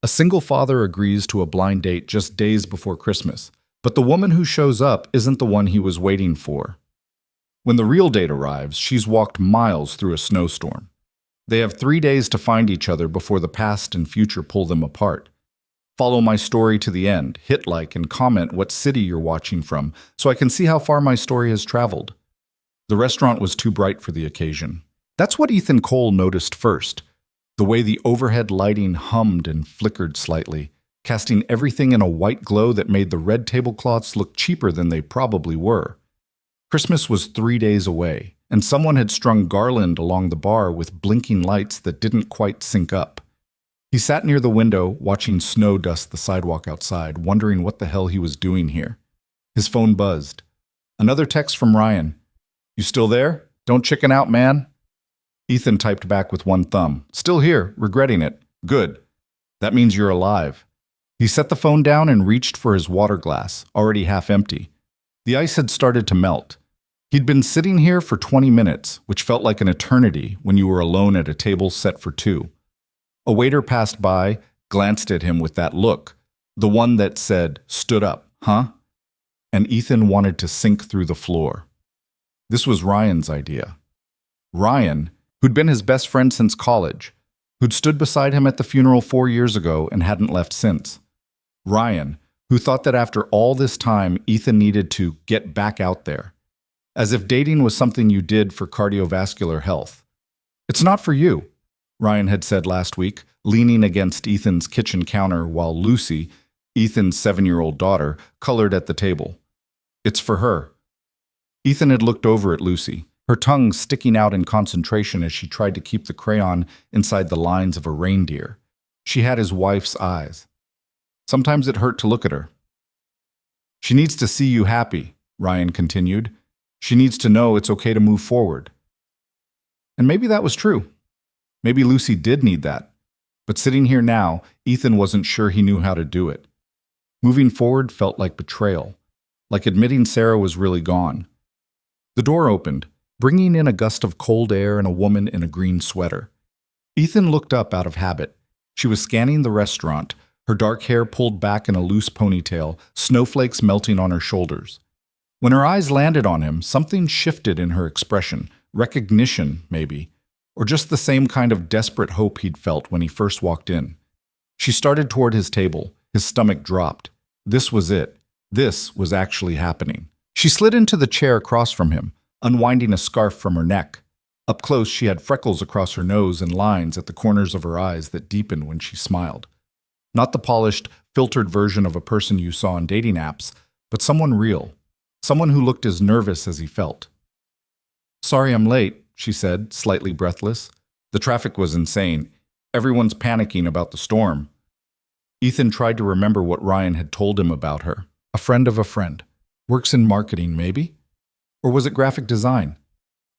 A single father agrees to a blind date just days before Christmas, but the woman who shows up isn't the one he was waiting for. When the real date arrives, she's walked miles through a snowstorm. They have 3 days to find each other before the past and future pull them apart. Follow my story to the end, hit like, and comment what city you're watching from so I can see how far my story has traveled. The restaurant was too bright for the occasion. That's what Ethan Cole noticed first. The way the overhead lighting hummed and flickered slightly, casting everything in a white glow that made the red tablecloths look cheaper than they probably were. Christmas was 3 days away, and someone had strung garland along the bar with blinking lights that didn't quite sync up. He sat near the window, watching snow dust the sidewalk outside, wondering what the hell he was doing here. His phone buzzed. Another text from Ryan. "You still there? Don't chicken out, man." Ethan typed back with one thumb. "Still here, regretting it. Good. That means you're alive." He set the phone down and reached for his water glass, already half empty. The ice had started to melt. He'd been sitting here for 20 minutes, which felt like an eternity when you were alone at a table set for two. A waiter passed by, glanced at him with that look, the one that said, "Stood up, huh?" And Ethan wanted to sink through the floor. This was Ryan's idea. Ryan, who'd been his best friend since college, who'd stood beside him at the funeral 4 years ago and hadn't left since. Ryan, who thought that after all this time, Ethan needed to get back out there. As if dating was something you did for cardiovascular health. "It's not for you," Ryan had said last week, leaning against Ethan's kitchen counter while Lucy, Ethan's 7-year-old daughter, colored at the table. "It's for her." Ethan had looked over at Lucy, her tongue sticking out in concentration as she tried to keep the crayon inside the lines of a reindeer. She had his wife's eyes. Sometimes it hurt to look at her. "She needs to see you happy," Ryan continued. "She needs to know it's okay to move forward." And maybe that was true. Maybe Lucy did need that. But sitting here now, Ethan wasn't sure he knew how to do it. Moving forward felt like betrayal, like admitting Sarah was really gone. The door opened, bringing in a gust of cold air and a woman in a green sweater. Ethan looked up out of habit. She was scanning the restaurant, her dark hair pulled back in a loose ponytail, snowflakes melting on her shoulders. When her eyes landed on him, something shifted in her expression, recognition, maybe, or just the same kind of desperate hope he'd felt when he first walked in. She started toward his table. His stomach dropped. This was it. This was actually happening. She slid into the chair across from him, unwinding a scarf from her neck. Up close, she had freckles across her nose and lines at the corners of her eyes that deepened when she smiled. Not the polished, filtered version of a person you saw on dating apps, but someone real. Someone who looked as nervous as he felt. "Sorry I'm late," she said, slightly breathless. The traffic was insane. Everyone's panicking about the storm. Ethan tried to remember what Ryan had told him about her. A friend of a friend. Works in marketing, maybe? Or was it graphic design?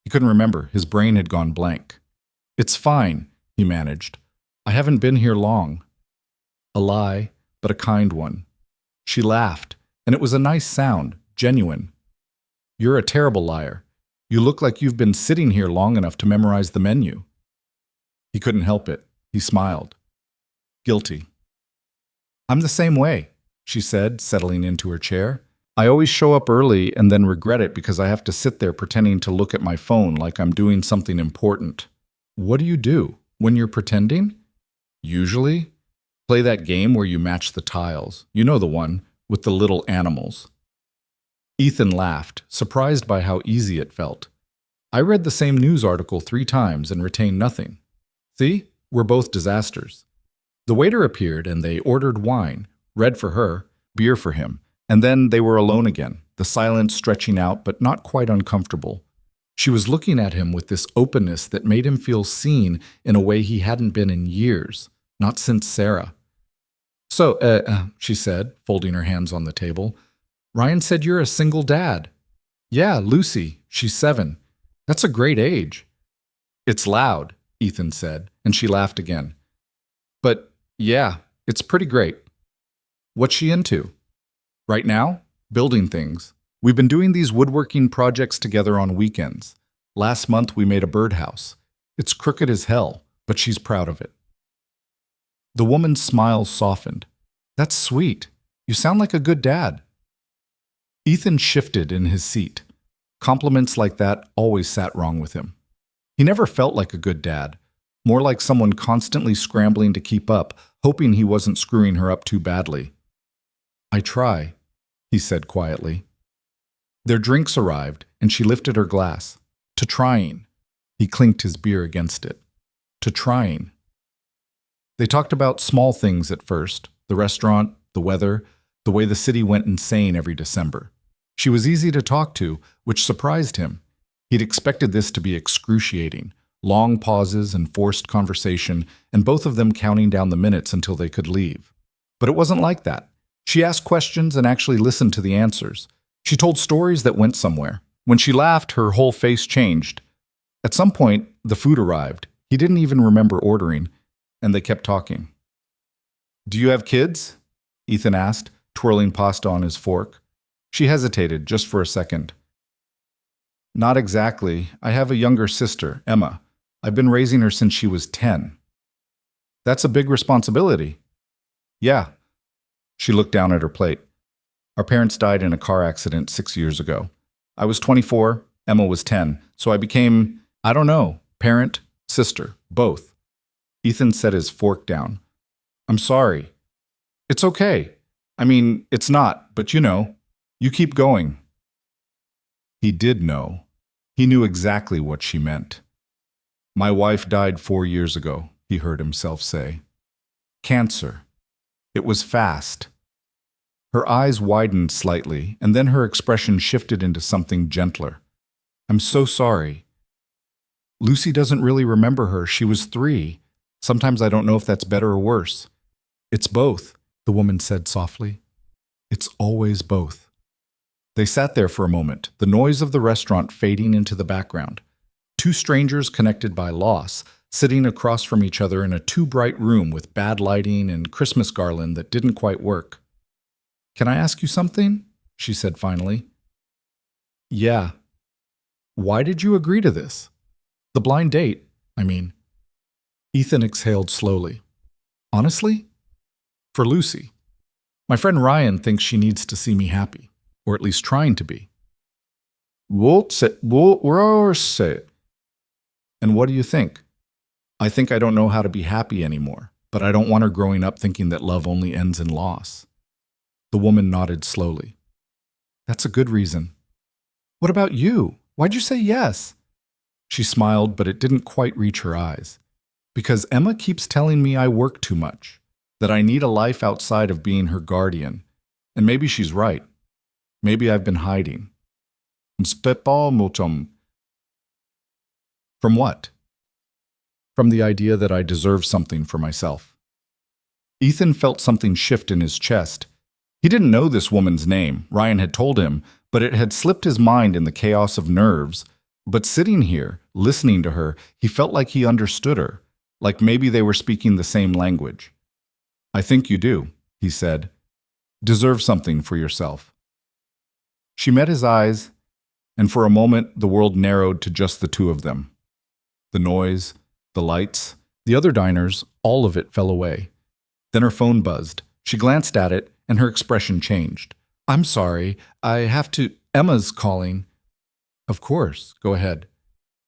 He couldn't remember. His brain had gone blank. "It's fine," he managed. "I haven't been here long." A lie, but a kind one. She laughed, and it was a nice sound, genuine. "You're a terrible liar. You look like you've been sitting here long enough to memorize the menu." He couldn't help it. He smiled. Guilty. "I'm the same way," she said, settling into her chair. "I always show up early and then regret it because I have to sit there pretending to look at my phone like I'm doing something important." "What do you do when you're pretending?" "Usually, play that game where you match the tiles. You know the one, with the little animals." Ethan laughed, surprised by how easy it felt. "I read the same news article 3 times and retained nothing. See, we're both disasters." The waiter appeared and they ordered wine, red for her, beer for him, and then they were alone again, the silence stretching out but not quite uncomfortable. She was looking at him with this openness that made him feel seen in a way he hadn't been in years, not since Sarah. "So, she said, folding her hands on the table. "Ryan said you're a single dad." "Yeah, Lucy, she's 7. That's a great age." "It's loud," Ethan said, and she laughed again. "But, yeah, it's pretty great." "What's she into?" "Right now, building things. We've been doing these woodworking projects together on weekends. Last month we made a birdhouse. It's crooked as hell, but she's proud of it." The woman's smile softened. That's sweet. You sound like a good dad. Ethan shifted in his seat. Compliments like that always sat wrong with him. He never felt like a good dad, more like someone constantly scrambling to keep up, hoping he wasn't screwing her up too badly. I try, he said quietly. Their drinks arrived, and she lifted her glass. To trying. He clinked his beer against it. To trying. They talked about small things at first, the restaurant, the weather, the way the city went insane every December. She was easy to talk to, which surprised him. He'd expected this to be excruciating, long pauses and forced conversation, and both of them counting down the minutes until they could leave. But it wasn't like that. She asked questions and actually listened to the answers. She told stories that went somewhere. When she laughed, her whole face changed. At some point, the food arrived. He didn't even remember ordering, and they kept talking. Do you have kids? Ethan asked, twirling pasta on his fork. She hesitated just for a second. Not exactly. I have a younger sister, Emma. I've been raising her since she was 10. That's a big responsibility. Yeah. She looked down at her plate. Our parents died in a car accident 6 years ago. I was 24, Emma was 10, so I became, I don't know, parent, sister, both. Ethan set his fork down. I'm sorry. It's okay. I mean, it's not, but you know, you keep going. He did know. He knew exactly what she meant. My wife died 4 years ago, he heard himself say. Cancer. It was fast. Her eyes widened slightly, and then her expression shifted into something gentler. I'm so sorry. Lucy doesn't really remember her. She was 3. Sometimes I don't know if that's better or worse. It's both, the woman said softly. It's always both. They sat there for a moment, the noise of the restaurant fading into the background. Two strangers connected by loss, sitting across from each other in a too-bright room with bad lighting and Christmas garland that didn't quite work. Can I ask you something? She said finally. Yeah. Why did you agree to this? The blind date, I mean. Ethan exhaled slowly. Honestly? For Lucy. My friend Ryan thinks she needs to see me happy, or at least trying to be. And what do you think? I think I don't know how to be happy anymore, but I don't want her growing up thinking that love only ends in loss. The woman nodded slowly. That's a good reason. What about you? Why'd you say yes? She smiled, but it didn't quite reach her eyes. Because Emma keeps telling me I work too much, that I need a life outside of being her guardian. And maybe she's right. Maybe I've been hiding. From what? From the idea that I deserve something for myself. Ethan felt something shift in his chest. He didn't know this woman's name, Ryan had told him, but it had slipped his mind in the chaos of nerves. But sitting here, listening to her, he felt like he understood her, like maybe they were speaking the same language. I think you do, he said. Deserve something for yourself. She met his eyes, and for a moment the world narrowed to just the two of them. The noise, the lights, the other diners, all of it fell away. Then her phone buzzed. She glanced at it, and her expression changed. I'm sorry, I have to... Emma's calling. Of course, go ahead.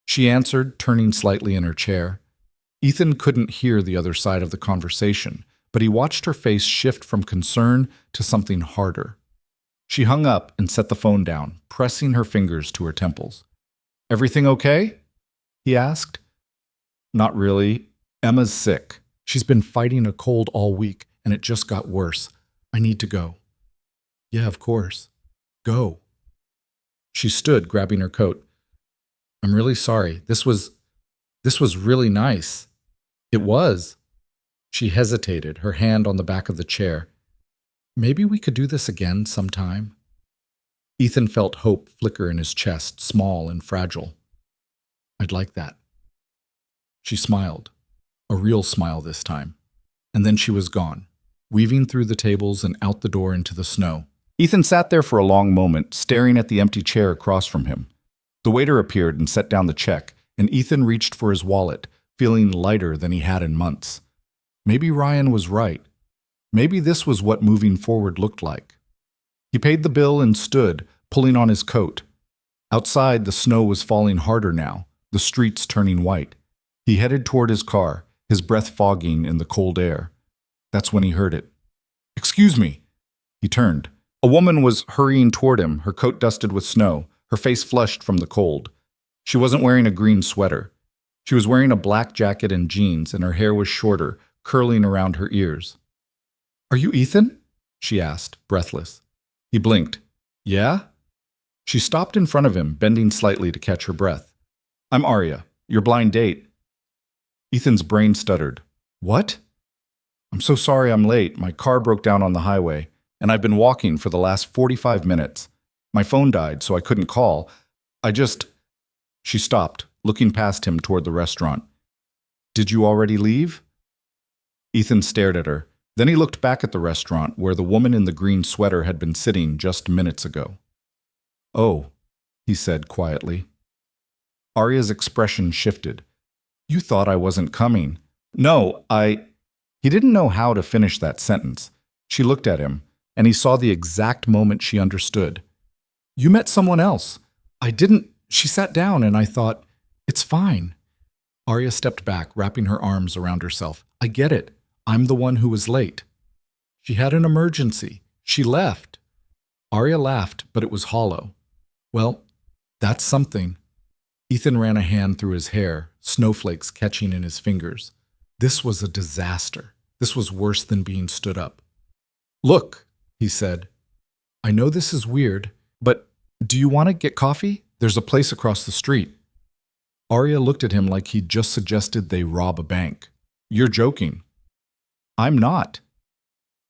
She answered, turning slightly in her chair. Ethan couldn't hear the other side of the conversation, but he watched her face shift from concern to something harder. She hung up and set the phone down, pressing her fingers to her temples. Everything okay? He asked. Not really. Emma's sick. She's been fighting a cold all week, and it just got worse. I need to go. Yeah, of course. Go. She stood, grabbing her coat. I'm really sorry. This was really nice. It was. She hesitated, her hand on the back of the chair. Maybe we could do this again sometime. Ethan felt hope flicker in his chest, small and fragile. I'd like that. She smiled, a real smile this time, and then she was gone, weaving through the tables and out the door into the snow. Ethan sat there for a long moment, staring at the empty chair across from him. The waiter appeared and set down the check, and Ethan reached for his wallet, feeling lighter than he had in months. Maybe Ryan was right. Maybe this was what moving forward looked like. He paid the bill and stood, pulling on his coat. Outside, the snow was falling harder now, the streets turning white. He headed toward his car, his breath fogging in the cold air. That's when he heard it. "Excuse me." He turned. A woman was hurrying toward him, her coat dusted with snow, her face flushed from the cold. She wasn't wearing a green sweater. She was wearing a black jacket and jeans, and her hair was shorter, curling around her ears. "Are you Ethan?" she asked, breathless. He blinked. "Yeah?" She stopped in front of him, bending slightly to catch her breath. "I'm Arya, your blind date." Ethan's brain stuttered. "What?" "I'm so sorry I'm late. My car broke down on the highway, and I've been walking for the last 45 minutes. My phone died, so I couldn't call. I just—" She stopped, looking past him toward the restaurant. "Did you already leave?" Ethan stared at her. Then he looked back at the restaurant where the woman in the green sweater had been sitting just minutes ago. "Oh," he said quietly. Arya's expression shifted. "You thought I wasn't coming." "No, I—" He didn't know how to finish that sentence. She looked at him, and he saw the exact moment she understood. "You met someone else. I didn't—" She sat down, and I thought, "It's fine." Arya stepped back, wrapping her arms around herself. "I get it. I'm the one who was late." "She had an emergency. She left." Arya laughed, but it was hollow. "Well, that's something." Ethan ran a hand through his hair, snowflakes catching in his fingers. This was a disaster. This was worse than being stood up. "Look," he said. "I know this is weird, but do you want to get coffee? There's a place across the street." Arya looked at him like he'd just suggested they rob a bank. "You're joking." "I'm not."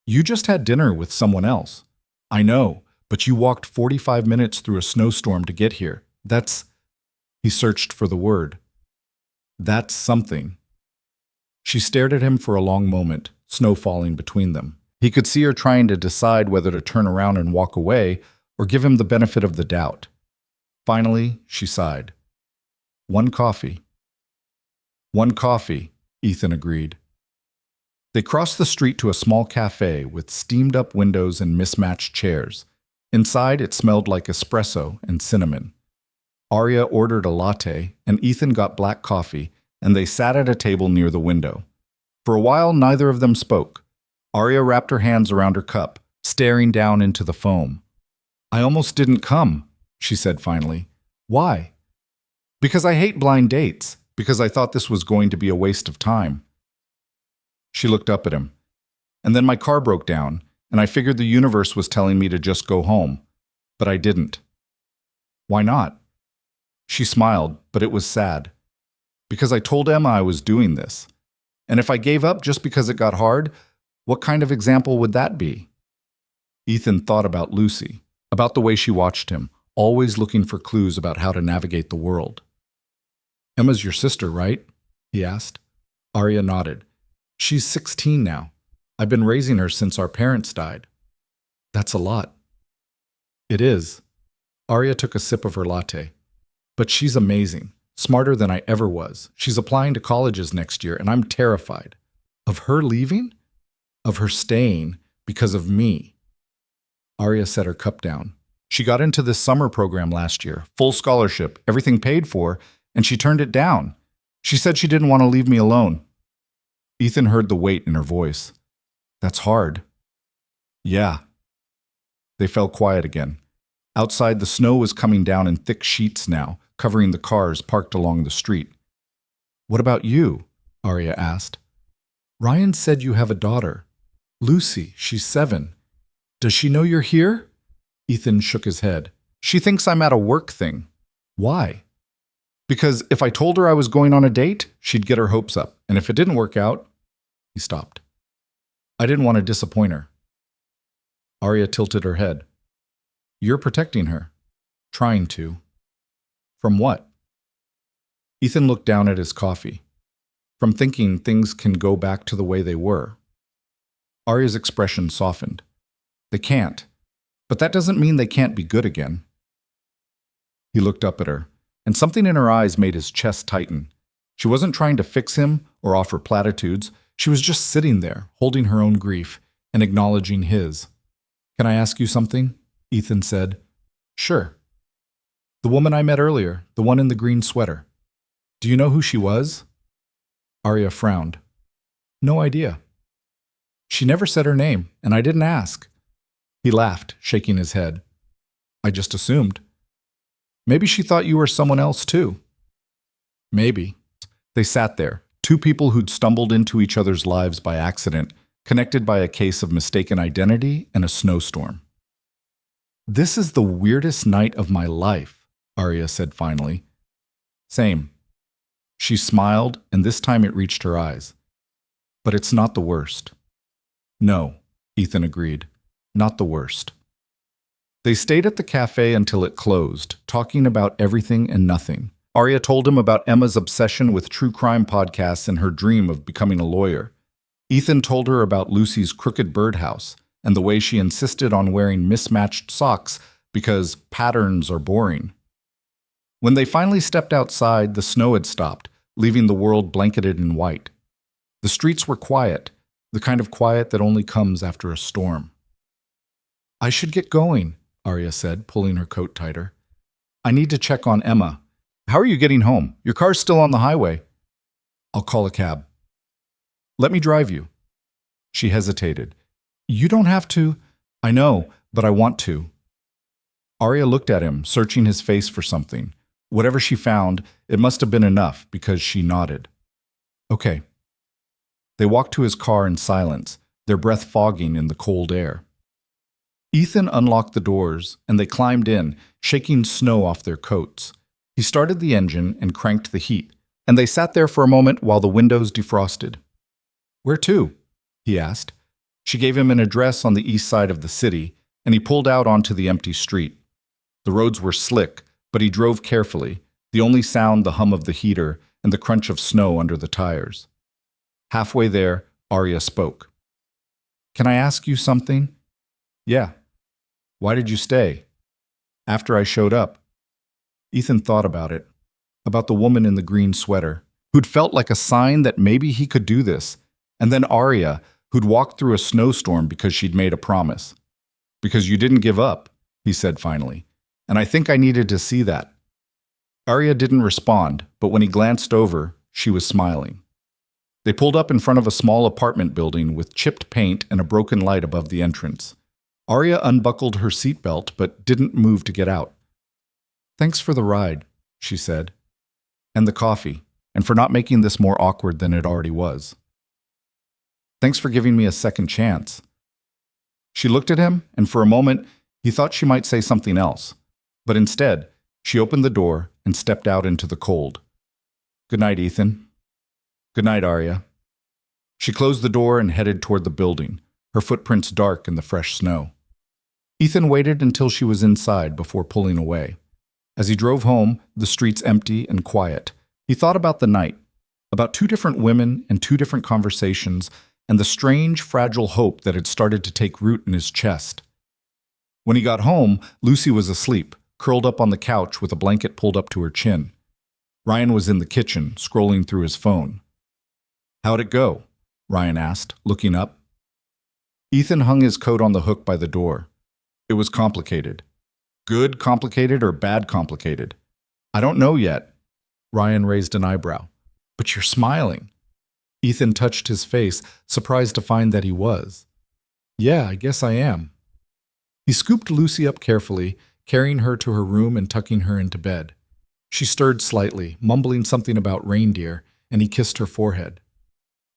"You just had dinner with someone else." "I know, but you walked 45 minutes through a snowstorm to get here. That's—" He searched for the word. "That's something." She stared at him for a long moment, snow falling between them. He could see her trying to decide whether to turn around and walk away or give him the benefit of the doubt. Finally, she sighed. "One coffee." "One coffee," Ethan agreed. They crossed the street to a small cafe with steamed-up windows and mismatched chairs. Inside, it smelled like espresso and cinnamon. Arya ordered a latte, and Ethan got black coffee, and they sat at a table near the window. For a while, neither of them spoke. Arya wrapped her hands around her cup, staring down into the foam. "I almost didn't come," she said finally. "Why?" "Because I hate blind dates, because I thought this was going to be a waste of time." She looked up at him. "And then my car broke down, and I figured the universe was telling me to just go home. But I didn't." "Why not?" She smiled, but it was sad. "Because I told Emma I was doing this. And if I gave up just because it got hard, what kind of example would that be?" Ethan thought about Lucy, about the way she watched him, always looking for clues about how to navigate the world. "Emma's your sister, right?" he asked. Arya nodded. "She's 16 now. I've been raising her since our parents died." "That's a lot." "It is." Arya took a sip of her latte. "But she's amazing. Smarter than I ever was. She's applying to colleges next year, and I'm terrified." "Of her leaving?" "Of her staying because of me." Arya set her cup down. "She got into this summer program last year, full scholarship, everything paid for, and she turned it down. She said she didn't want to leave me alone." Ethan heard the weight in her voice. "That's hard." "Yeah." They fell quiet again. Outside, the snow was coming down in thick sheets now, covering the cars parked along the street. "What about you?" Arya asked. "Ryan said you have a daughter. Lucy, she's 7. Does she know you're here?" Ethan shook his head. "She thinks I'm at a work thing." "Why?" "Because if I told her I was going on a date, she'd get her hopes up, and if it didn't work out—" He stopped. "I didn't want to disappoint her." Arya tilted her head. "You're protecting her." "Trying to." "From what?" Ethan looked down at his coffee. "From thinking things can go back to the way they were." Arya's expression softened. "They can't. But that doesn't mean they can't be good again." He looked up at her, and something in her eyes made his chest tighten. She wasn't trying to fix him or offer platitudes. She was just sitting there, holding her own grief and acknowledging his. "Can I ask you something?" Ethan said. "Sure." "The woman I met earlier, the one in the green sweater. Do you know who she was?" Arya frowned. "No idea." "She never said her name, and I didn't ask." He laughed, shaking his head. "I just assumed. Maybe she thought you were someone else too." "Maybe." They sat there, two people who'd stumbled into each other's lives by accident, connected by a case of mistaken identity and a snowstorm. "This is the weirdest night of my life," Arya said finally. "Same." She smiled, and this time it reached her eyes. "But it's not the worst." "No," Ethan agreed. "Not the worst." They stayed at the cafe until it closed, talking about everything and nothing. Arya told him about Emma's obsession with true crime podcasts and her dream of becoming a lawyer. Ethan told her about Lucy's crooked birdhouse and the way she insisted on wearing mismatched socks because patterns are boring. When they finally stepped outside, the snow had stopped, leaving the world blanketed in white. The streets were quiet, the kind of quiet that only comes after a storm. "I should get going," Arya said, pulling her coat tighter. "I need to check on Emma. How are you getting home? Your car's still on the highway." "I'll call a cab." "Let me drive you." She hesitated. "You don't have to." "I know, but I want to." Arya looked at him, searching his face for something. Whatever she found, it must have been enough because she nodded. "Okay." They walked to his car in silence, their breath fogging in the cold air. Ethan unlocked the doors, and they climbed in, shaking snow off their coats. He started the engine and cranked the heat, and they sat there for a moment while the windows defrosted. "Where to?" he asked. She gave him an address on the east side of the city, and he pulled out onto the empty street. The roads were slick, but he drove carefully, the only sound the hum of the heater and the crunch of snow under the tires. Halfway there, Arya spoke. "Can I ask you something?" "Yeah." "Why did you stay?" "After I showed up." Ethan thought about it, about the woman in the green sweater, who'd felt like a sign that maybe he could do this, and then Arya, who'd walked through a snowstorm because she'd made a promise. "Because you didn't give up," he said finally, "and I think I needed to see that." Arya didn't respond, but when he glanced over, she was smiling. They pulled up in front of a small apartment building with chipped paint and a broken light above the entrance. Arya unbuckled her seatbelt but didn't move to get out. "Thanks for the ride," she said. "And the coffee, and for not making this more awkward than it already was. Thanks for giving me a second chance." She looked at him, and for a moment, he thought she might say something else. But instead, she opened the door and stepped out into the cold. "Good night, Ethan." "Good night, Arya." She closed the door and headed toward the building, her footprints dark in the fresh snow. Ethan waited until she was inside before pulling away. As he drove home, the streets empty and quiet, he thought about the night, about two different women and two different conversations, and the strange, fragile hope that had started to take root in his chest. When he got home, Lucy was asleep, curled up on the couch with a blanket pulled up to her chin. Ryan was in the kitchen, scrolling through his phone. "How'd it go?" Ryan asked, looking up. Ethan hung his coat on the hook by the door. "It was complicated." "Good complicated or bad complicated?" "I don't know yet." Ryan raised an eyebrow. "But you're smiling." Ethan touched his face, surprised to find that he was. "Yeah, I guess I am." He scooped Lucy up carefully, carrying her to her room and tucking her into bed. She stirred slightly, mumbling something about reindeer, and he kissed her forehead.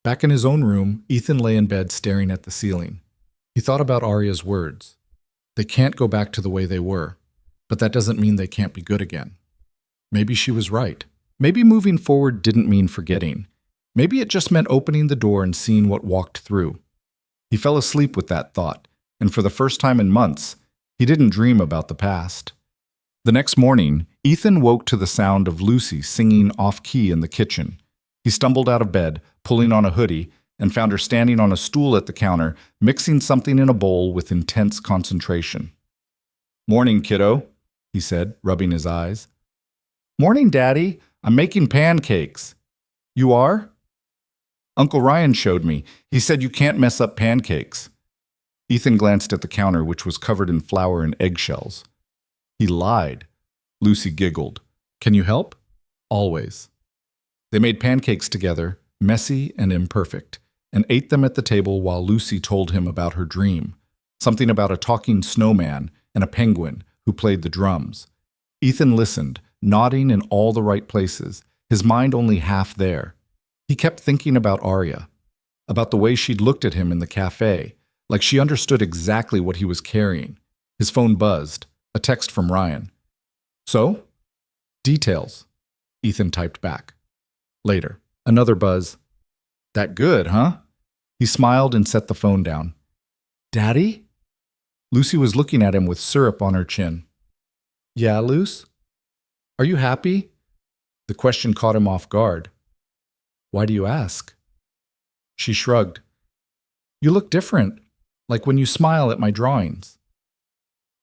Back in his own room, Ethan lay in bed staring at the ceiling. He thought about Arya's words. They can't go back to the way they were, but that doesn't mean they can't be good again. Maybe she was right. Maybe moving forward didn't mean forgetting. Maybe it just meant opening the door and seeing what walked through. He fell asleep with that thought, and for the first time in months, he didn't dream about the past. The next morning, Ethan woke to the sound of Lucy singing off-key in the kitchen. He stumbled out of bed, pulling on a hoodie, and found her standing on a stool at the counter, mixing something in a bowl with intense concentration. "Morning, kiddo," he said, rubbing his eyes. "Morning, Daddy. I'm making pancakes." "You are?" Uncle Ryan showed me. He said you can't mess up pancakes. Ethan glanced at the counter, which was covered in flour and eggshells. He lied. Lucy giggled. Can you help? Always. They made pancakes together, messy and imperfect, and ate them at the table while Lucy told him about her dream. Something about a talking snowman and a penguin who played the drums. Ethan listened, nodding in all the right places, his mind only half there. He kept thinking about Arya, about the way she'd looked at him in the cafe, like she understood exactly what he was carrying. His phone buzzed, a text from Ryan. So? Details, Ethan typed back. Later, another buzz. That good, huh? He smiled and set the phone down. Daddy? Lucy was looking at him with syrup on her chin. Yeah, Luce? Are you happy? The question caught him off guard. Why do you ask? She shrugged. You look different, like when you smile at my drawings.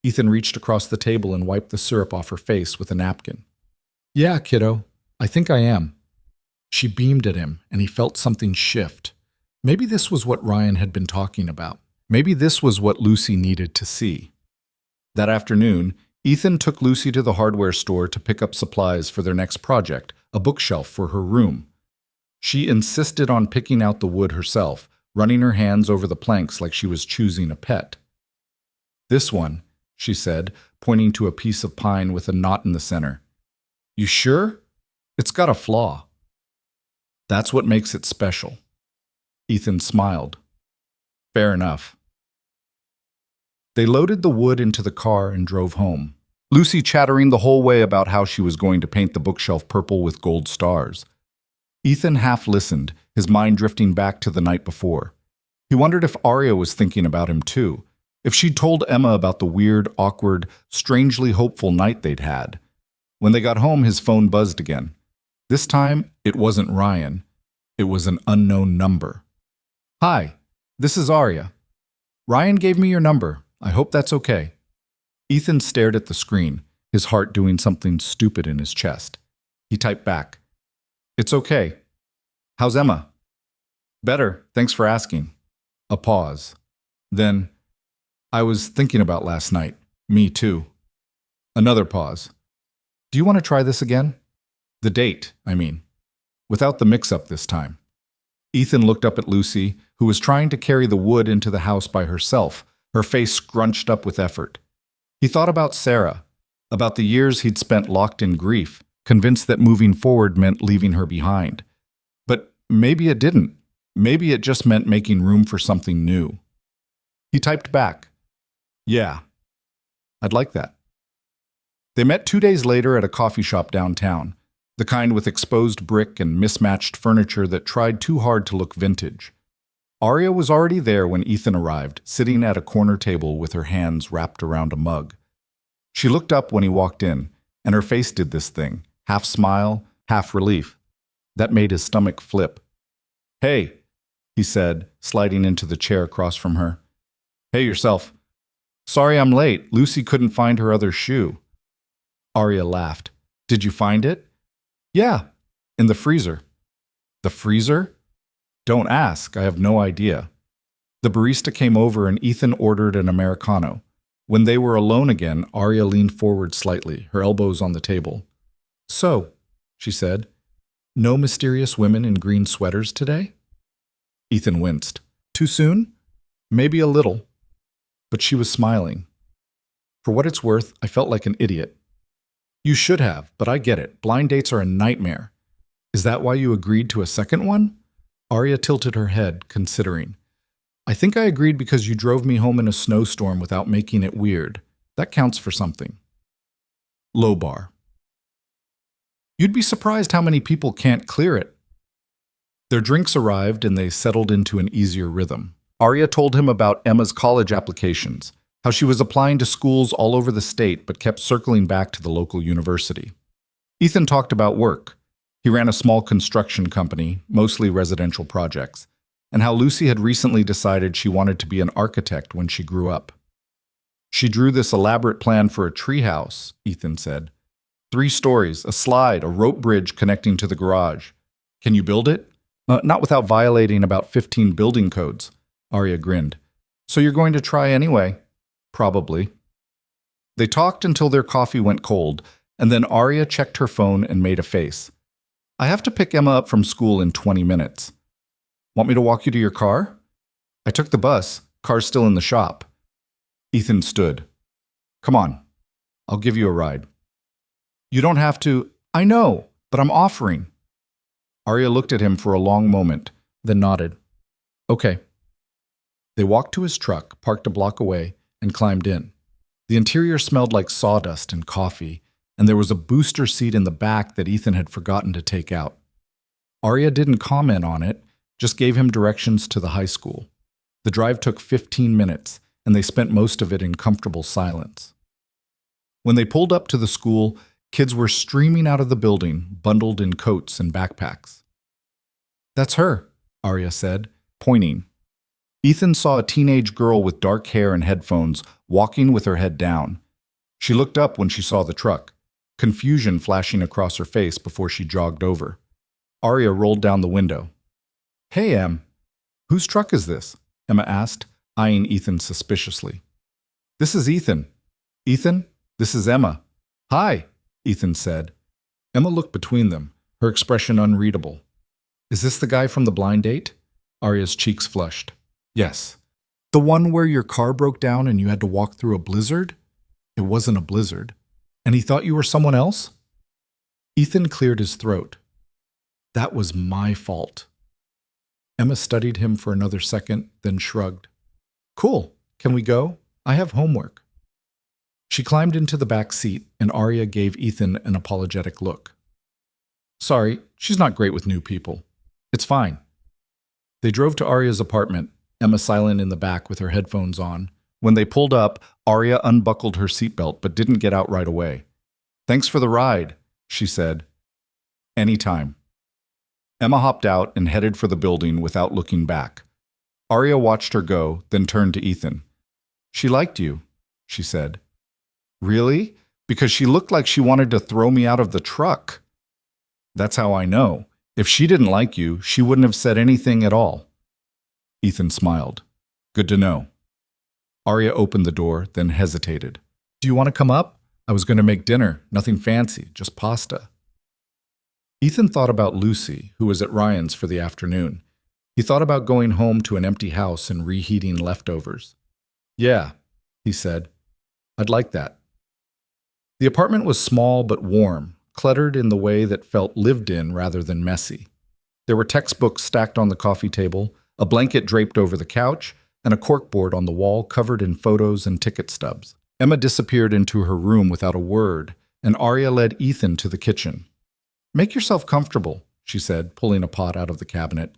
Ethan reached across the table and wiped the syrup off her face with a napkin. Yeah, kiddo, I think I am. She beamed at him, and he felt something shift. Maybe this was what Ryan had been talking about. Maybe this was what Lucy needed to see. That afternoon, Ethan took Lucy to the hardware store to pick up supplies for their next project, a bookshelf for her room. She insisted on picking out the wood herself, running her hands over the planks like she was choosing a pet. This one, she said, pointing to a piece of pine with a knot in the center. You sure? It's got a flaw. That's what makes it special. Ethan smiled. Fair enough. They loaded the wood into the car and drove home, Lucy chattering the whole way about how she was going to paint the bookshelf purple with gold stars. Ethan half listened, his mind drifting back to the night before. He wondered if Arya was thinking about him too, if she'd told Emma about the weird, awkward, strangely hopeful night they'd had. When they got home, his phone buzzed again. This time, it wasn't Ryan. It was an unknown number. Hi, this is Arya. Ryan gave me your number. I hope that's okay. Ethan stared at the screen, his heart doing something stupid in his chest. He typed back. It's okay. How's Emma? Better, thanks for asking. A pause. Then, I was thinking about last night. Me too. Another pause. Do you want to try this again? The date, I mean. Without the mix-up this time. Ethan looked up at Lucy, who was trying to carry the wood into the house by herself, her face scrunched up with effort. He thought about Sarah, about the years he'd spent locked in grief, convinced that moving forward meant leaving her behind. But maybe it didn't. Maybe it just meant making room for something new. He typed back. Yeah, I'd like that. They met 2 days later at a coffee shop downtown, the kind with exposed brick and mismatched furniture that tried too hard to look vintage. Arya was already there when Ethan arrived, sitting at a corner table with her hands wrapped around a mug. She looked up when he walked in, and her face did this thing, half smile, half relief. That made his stomach flip. Hey, he said, sliding into the chair across from her. Hey yourself. Sorry I'm late. Lucy couldn't find her other shoe. Arya laughed. Did you find it? Yeah, in the freezer. The freezer? Don't ask, I have no idea. The barista came over and Ethan ordered an Americano. When they were alone again, Arya leaned forward slightly, her elbows on the table. So, she said, no mysterious women in green sweaters today? Ethan winced. Too soon? Maybe a little. But she was smiling. For what it's worth, I felt like an idiot. You should have, but I get it. Blind dates are a nightmare. Is that why you agreed to a second one? Arya tilted her head, considering. I think I agreed because you drove me home in a snowstorm without making it weird. That counts for something. Low bar. You'd be surprised how many people can't clear it. Their drinks arrived and they settled into an easier rhythm. Arya told him about Emma's college applications, how she was applying to schools all over the state but kept circling back to the local university. Ethan talked about work. He ran a small construction company, mostly residential projects, and how Lucy had recently decided she wanted to be an architect when she grew up. She drew this elaborate plan for a treehouse, Ethan said. 3 stories, a slide, a rope bridge connecting to the garage. Can you build it? Not without violating about 15 building codes. Arya grinned. So you're going to try anyway? Probably. They talked until their coffee went cold, and then Arya checked her phone and made a face. I have to pick Emma up from school in 20 minutes. Want me to walk you to your car? I took the bus. Car's still in the shop. Ethan stood. Come on. I'll give you a ride. You don't have to. I know, but I'm offering. Arya looked at him for a long moment, then nodded. Okay. They walked to his truck, parked a block away, and climbed in. The interior smelled like sawdust and coffee, and there was a booster seat in the back that Ethan had forgotten to take out. Arya didn't comment on it, just gave him directions to the high school. The drive took 15 minutes, and they spent most of it in comfortable silence. When they pulled up to the school, kids were streaming out of the building, bundled in coats and backpacks. That's her, Arya said, pointing. Ethan saw a teenage girl with dark hair and headphones walking with her head down. She looked up when she saw the truck, confusion flashing across her face before she jogged over. Arya rolled down the window. Hey, Em. Whose truck is this? Emma asked, eyeing Ethan suspiciously. This is Ethan. Ethan, this is Emma. Hi, Ethan said. Emma looked between them, her expression unreadable. Is this the guy from the blind date? Arya's cheeks flushed. Yes. The one where your car broke down and you had to walk through a blizzard? It wasn't a blizzard. And he thought you were someone else? Ethan cleared his throat. That was my fault. Emma studied him for another second, then shrugged. Cool. Can we go? I have homework. She climbed into the back seat, and Arya gave Ethan an apologetic look. Sorry, she's not great with new people. It's fine. They drove to Arya's apartment, Emma silent in the back with her headphones on. When they pulled up, Arya unbuckled her seatbelt but didn't get out right away. Thanks for the ride, she said. Anytime. Emma hopped out and headed for the building without looking back. Arya watched her go, then turned to Ethan. She liked you, she said. Really? Because she looked like she wanted to throw me out of the truck. That's how I know. If she didn't like you, she wouldn't have said anything at all. Ethan smiled. Good to know. Arya opened the door, then hesitated. Do you want to come up? I was going to make dinner. Nothing fancy, just pasta. Ethan thought about Lucy, who was at Ryan's for the afternoon. He thought about going home to an empty house and reheating leftovers. Yeah, he said. I'd like that. The apartment was small but warm, cluttered in the way that felt lived in rather than messy. There were textbooks stacked on the coffee table, a blanket draped over the couch, and a corkboard on the wall covered in photos and ticket stubs. Emma disappeared into her room without a word, and Arya led Ethan to the kitchen. Make yourself comfortable, she said, pulling a pot out of the cabinet.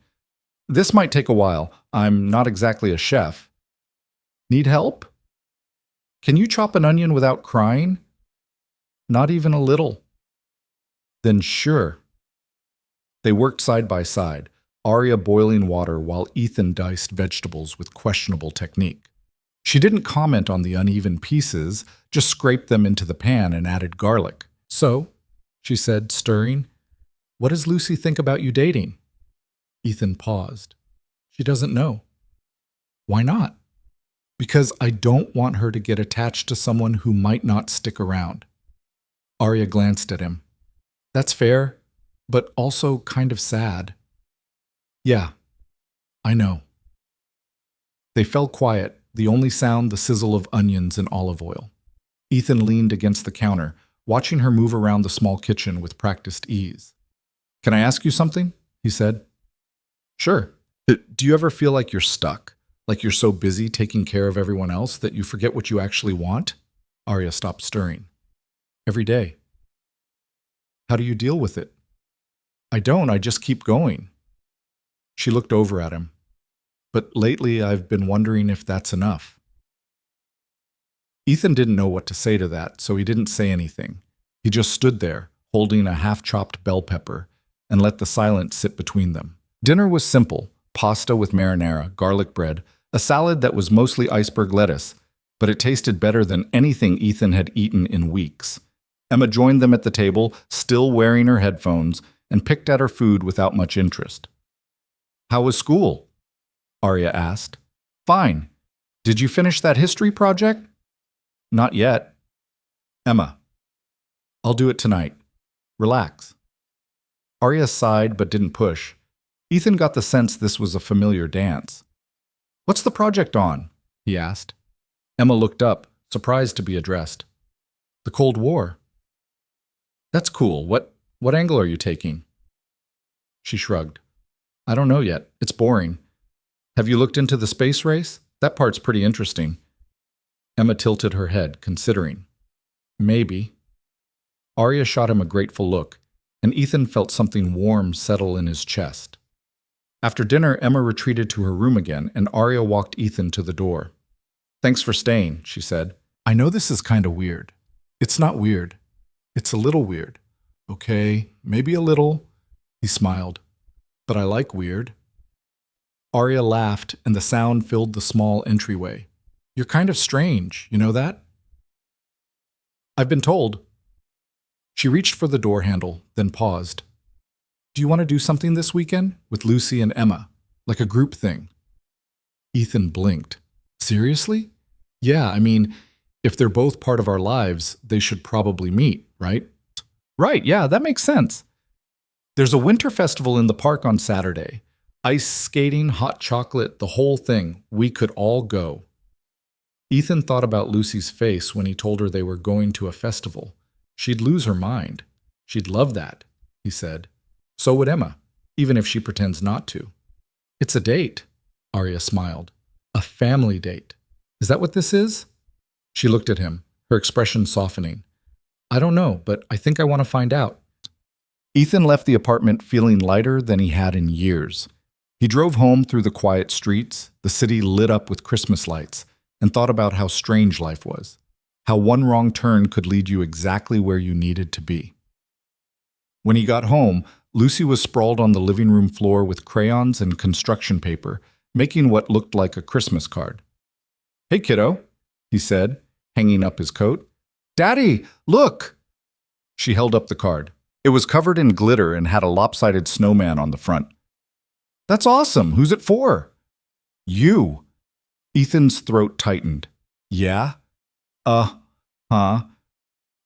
This might take a while. I'm not exactly a chef. Need help? Can you chop an onion without crying? Not even a little. Then sure. They worked side by side, Arya boiling water while Ethan diced vegetables with questionable technique. She didn't comment on the uneven pieces, just scraped them into the pan and added garlic. So, she said, stirring, what does Lucy think about you dating? Ethan paused. She doesn't know. Why not? Because I don't want her to get attached to someone who might not stick around. Arya glanced at him. That's fair, but also kind of sad. Yeah, I know. They fell quiet, the only sound the sizzle of onions and olive oil. Ethan leaned against the counter, watching her move around the small kitchen with practiced ease. Can I ask you something? He said. Sure. Do you ever feel like you're stuck? Like you're so busy taking care of everyone else that you forget what you actually want? Arya stopped stirring. Every day. How do you deal with it? I don't, I just keep going. She looked over at him. But lately I've been wondering if that's enough. Ethan didn't know what to say to that, so he didn't say anything. He just stood there, holding a half-chopped bell pepper, and let the silence sit between them. Dinner was simple, pasta with marinara, garlic bread, a salad that was mostly iceberg lettuce, but it tasted better than anything Ethan had eaten in weeks. Emma joined them at the table, still wearing her headphones, and picked at her food without much interest. How was school? Arya asked. Fine. Did you finish that history project? Not yet. Emma. I'll do it tonight. Relax. Arya sighed but didn't push. Ethan got the sense this was a familiar dance. What's the project on? He asked. Emma looked up, surprised to be addressed. The Cold War. That's cool. What angle are you taking? She shrugged. I don't know yet. It's boring. Have you looked into the space race? That part's pretty interesting. Emma tilted her head, considering. Maybe. Arya shot him a grateful look, and Ethan felt something warm settle in his chest. After dinner, Emma retreated to her room again, and Arya walked Ethan to the door. Thanks for staying, she said. I know this is kind of weird. It's not weird. It's a little weird. Okay, maybe a little. He smiled. But I like weird. Arya laughed, and the sound filled the small entryway. You're kind of strange, you know that? I've been told. She reached for the door handle, then paused. Do you want to do something this weekend? With Lucy and Emma, like a group thing? Ethan blinked. Seriously? Yeah, I mean, if they're both part of our lives, they should probably meet, right? Right, yeah, that makes sense. There's a winter festival in the park on Saturday. Ice skating, hot chocolate, the whole thing. We could all go. Ethan thought about Lucy's face when he told her they were going to a festival. She'd lose her mind. She'd love that, he said. So would Emma, even if she pretends not to. It's a date, Arya smiled. A family date. Is that what this is? She looked at him, her expression softening. I don't know, but I think I want to find out. Ethan left the apartment feeling lighter than he had in years. He drove home through the quiet streets, the city lit up with Christmas lights, and thought about how strange life was, how one wrong turn could lead you exactly where you needed to be. When he got home, Lucy was sprawled on the living room floor with crayons and construction paper, making what looked like a Christmas card. Hey, kiddo, he said, hanging up his coat. Daddy, look! She held up the card. It was covered in glitter and had a lopsided snowman on the front. That's awesome. Who's it for? You. Ethan's throat tightened. Yeah?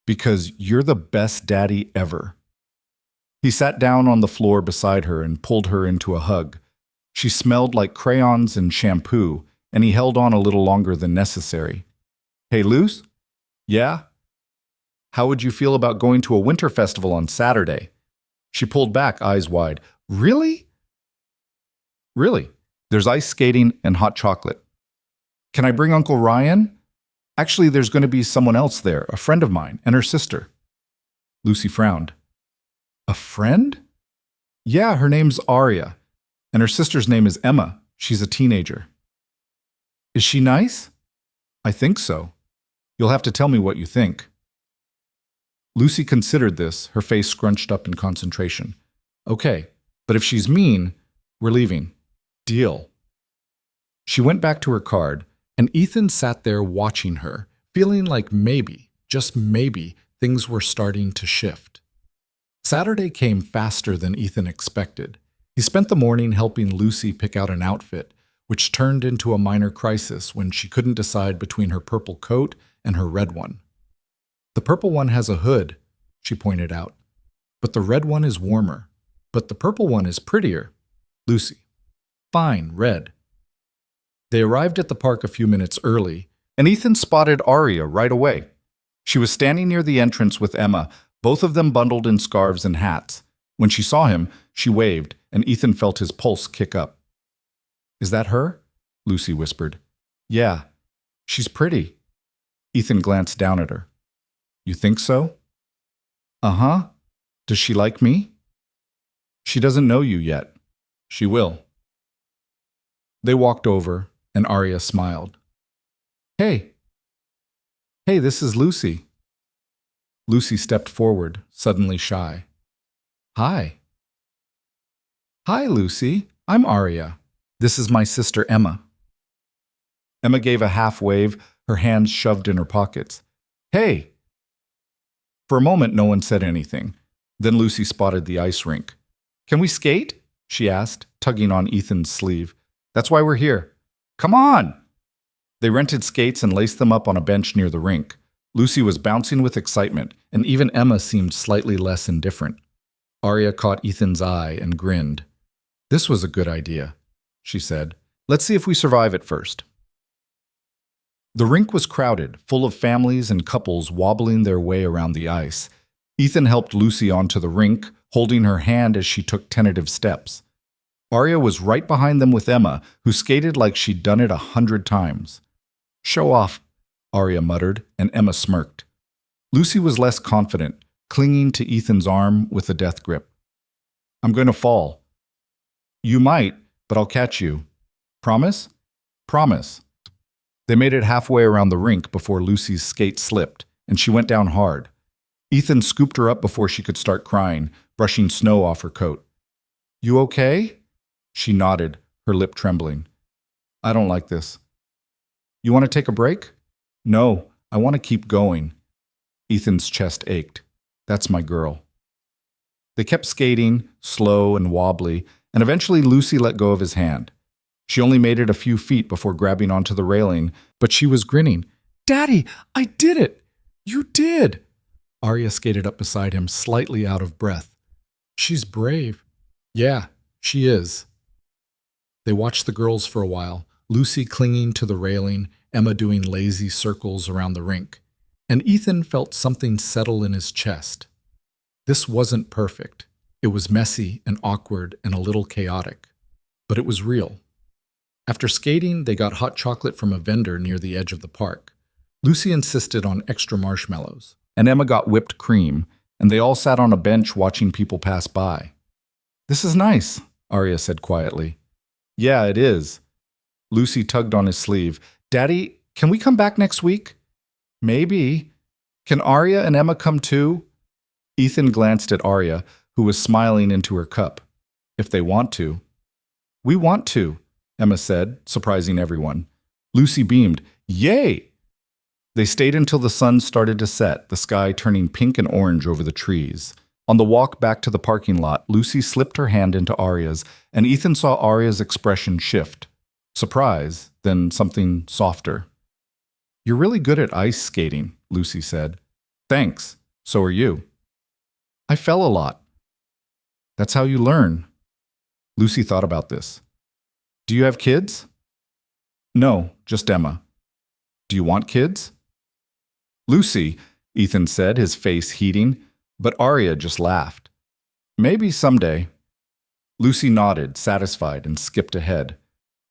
Because you're the best daddy ever. He sat down on the floor beside her and pulled her into a hug. She smelled like crayons and shampoo, and he held on a little longer than necessary. Hey, Luce? Yeah? How would you feel about going to a winter festival on Saturday? She pulled back, eyes wide. Really? Really. There's ice skating and hot chocolate. Can I bring Uncle Ryan? Actually, there's going to be someone else there, a friend of mine, and her sister. Lucy frowned. A friend? Yeah, her name's Arya, and her sister's name is Emma. She's a teenager. Is she nice? I think so. You'll have to tell me what you think. Lucy considered this, her face scrunched up in concentration. Okay, but if she's mean, we're leaving. Deal. She went back to her card, and Ethan sat there watching her, feeling like maybe, just maybe, things were starting to shift. Saturday came faster than Ethan expected. He spent the morning helping Lucy pick out an outfit, which turned into a minor crisis when she couldn't decide between her purple coat and her red one. The purple one has a hood, she pointed out, but the red one is warmer. But the purple one is prettier. Lucy. Fine, red. They arrived at the park a few minutes early, and Ethan spotted Arya right away. She was standing near the entrance with Emma, both of them bundled in scarves and hats. When she saw him, she waved, and Ethan felt his pulse kick up. Is that her? Lucy whispered. Yeah, she's pretty. Ethan glanced down at her. You think so? Uh-huh. Does she like me? She doesn't know you yet. She will. They walked over, and Arya smiled. Hey. Hey, this is Lucy. Lucy stepped forward, suddenly shy. Hi. Hi, Lucy. I'm Arya. This is my sister Emma. Emma gave a half wave, her hands shoved in her pockets. Hey. For a moment, no one said anything. Then Lucy spotted the ice rink. Can we skate? she asked, tugging on Ethan's sleeve. That's why we're here. Come on! They rented skates and laced them up on a bench near the rink. Lucy was bouncing with excitement, and even Emma seemed slightly less indifferent. Arya caught Ethan's eye and grinned. This was a good idea, she said. Let's see if we survive it first. The rink was crowded, full of families and couples wobbling their way around the ice. Ethan helped Lucy onto the rink, holding her hand as she took tentative steps. Arya was right behind them with Emma, who skated like she'd done it 100 times. Show off, Arya muttered, and Emma smirked. Lucy was less confident, clinging to Ethan's arm with a death grip. I'm going to fall. You might, but I'll catch you. Promise? Promise. They made it halfway around the rink before Lucy's skate slipped, and she went down hard. Ethan scooped her up before she could start crying, brushing snow off her coat. You okay? She nodded, her lip trembling. I don't like this. You want to take a break? No, I want to keep going. Ethan's chest ached. That's my girl. They kept skating, slow and wobbly, and eventually Lucy let go of his hand. She only made it a few feet before grabbing onto the railing, but she was grinning. Daddy, I did it! You did! Arya skated up beside him, slightly out of breath. She's brave. Yeah, she is. They watched the girls for a while, Lucy clinging to the railing, Emma doing lazy circles around the rink. And Ethan felt something settle in his chest. This wasn't perfect. It was messy and awkward and a little chaotic. But it was real. After skating, they got hot chocolate from a vendor near the edge of the park. Lucy insisted on extra marshmallows, and Emma got whipped cream, and they all sat on a bench watching people pass by. This is nice, Arya said quietly. Yeah, it is. Lucy tugged on his sleeve. Daddy, can we come back next week? Maybe. Can Arya and Emma come too? Ethan glanced at Arya, who was smiling into her cup. If they want to. We want to, Emma said, surprising everyone. Lucy beamed. Yay! They stayed until the sun started to set, the sky turning pink and orange over the trees. On the walk back to the parking lot, Lucy slipped her hand into Arya's, and Ethan saw Arya's expression shift. Surprise, then something softer. You're really good at ice skating, Lucy said. Thanks. So are you. I fell a lot. That's how you learn. Lucy thought about this. Do you have kids? No, just Emma. Do you want kids? Lucy, Ethan said, his face heating, but Arya just laughed. Maybe someday. Lucy nodded, satisfied, and skipped ahead.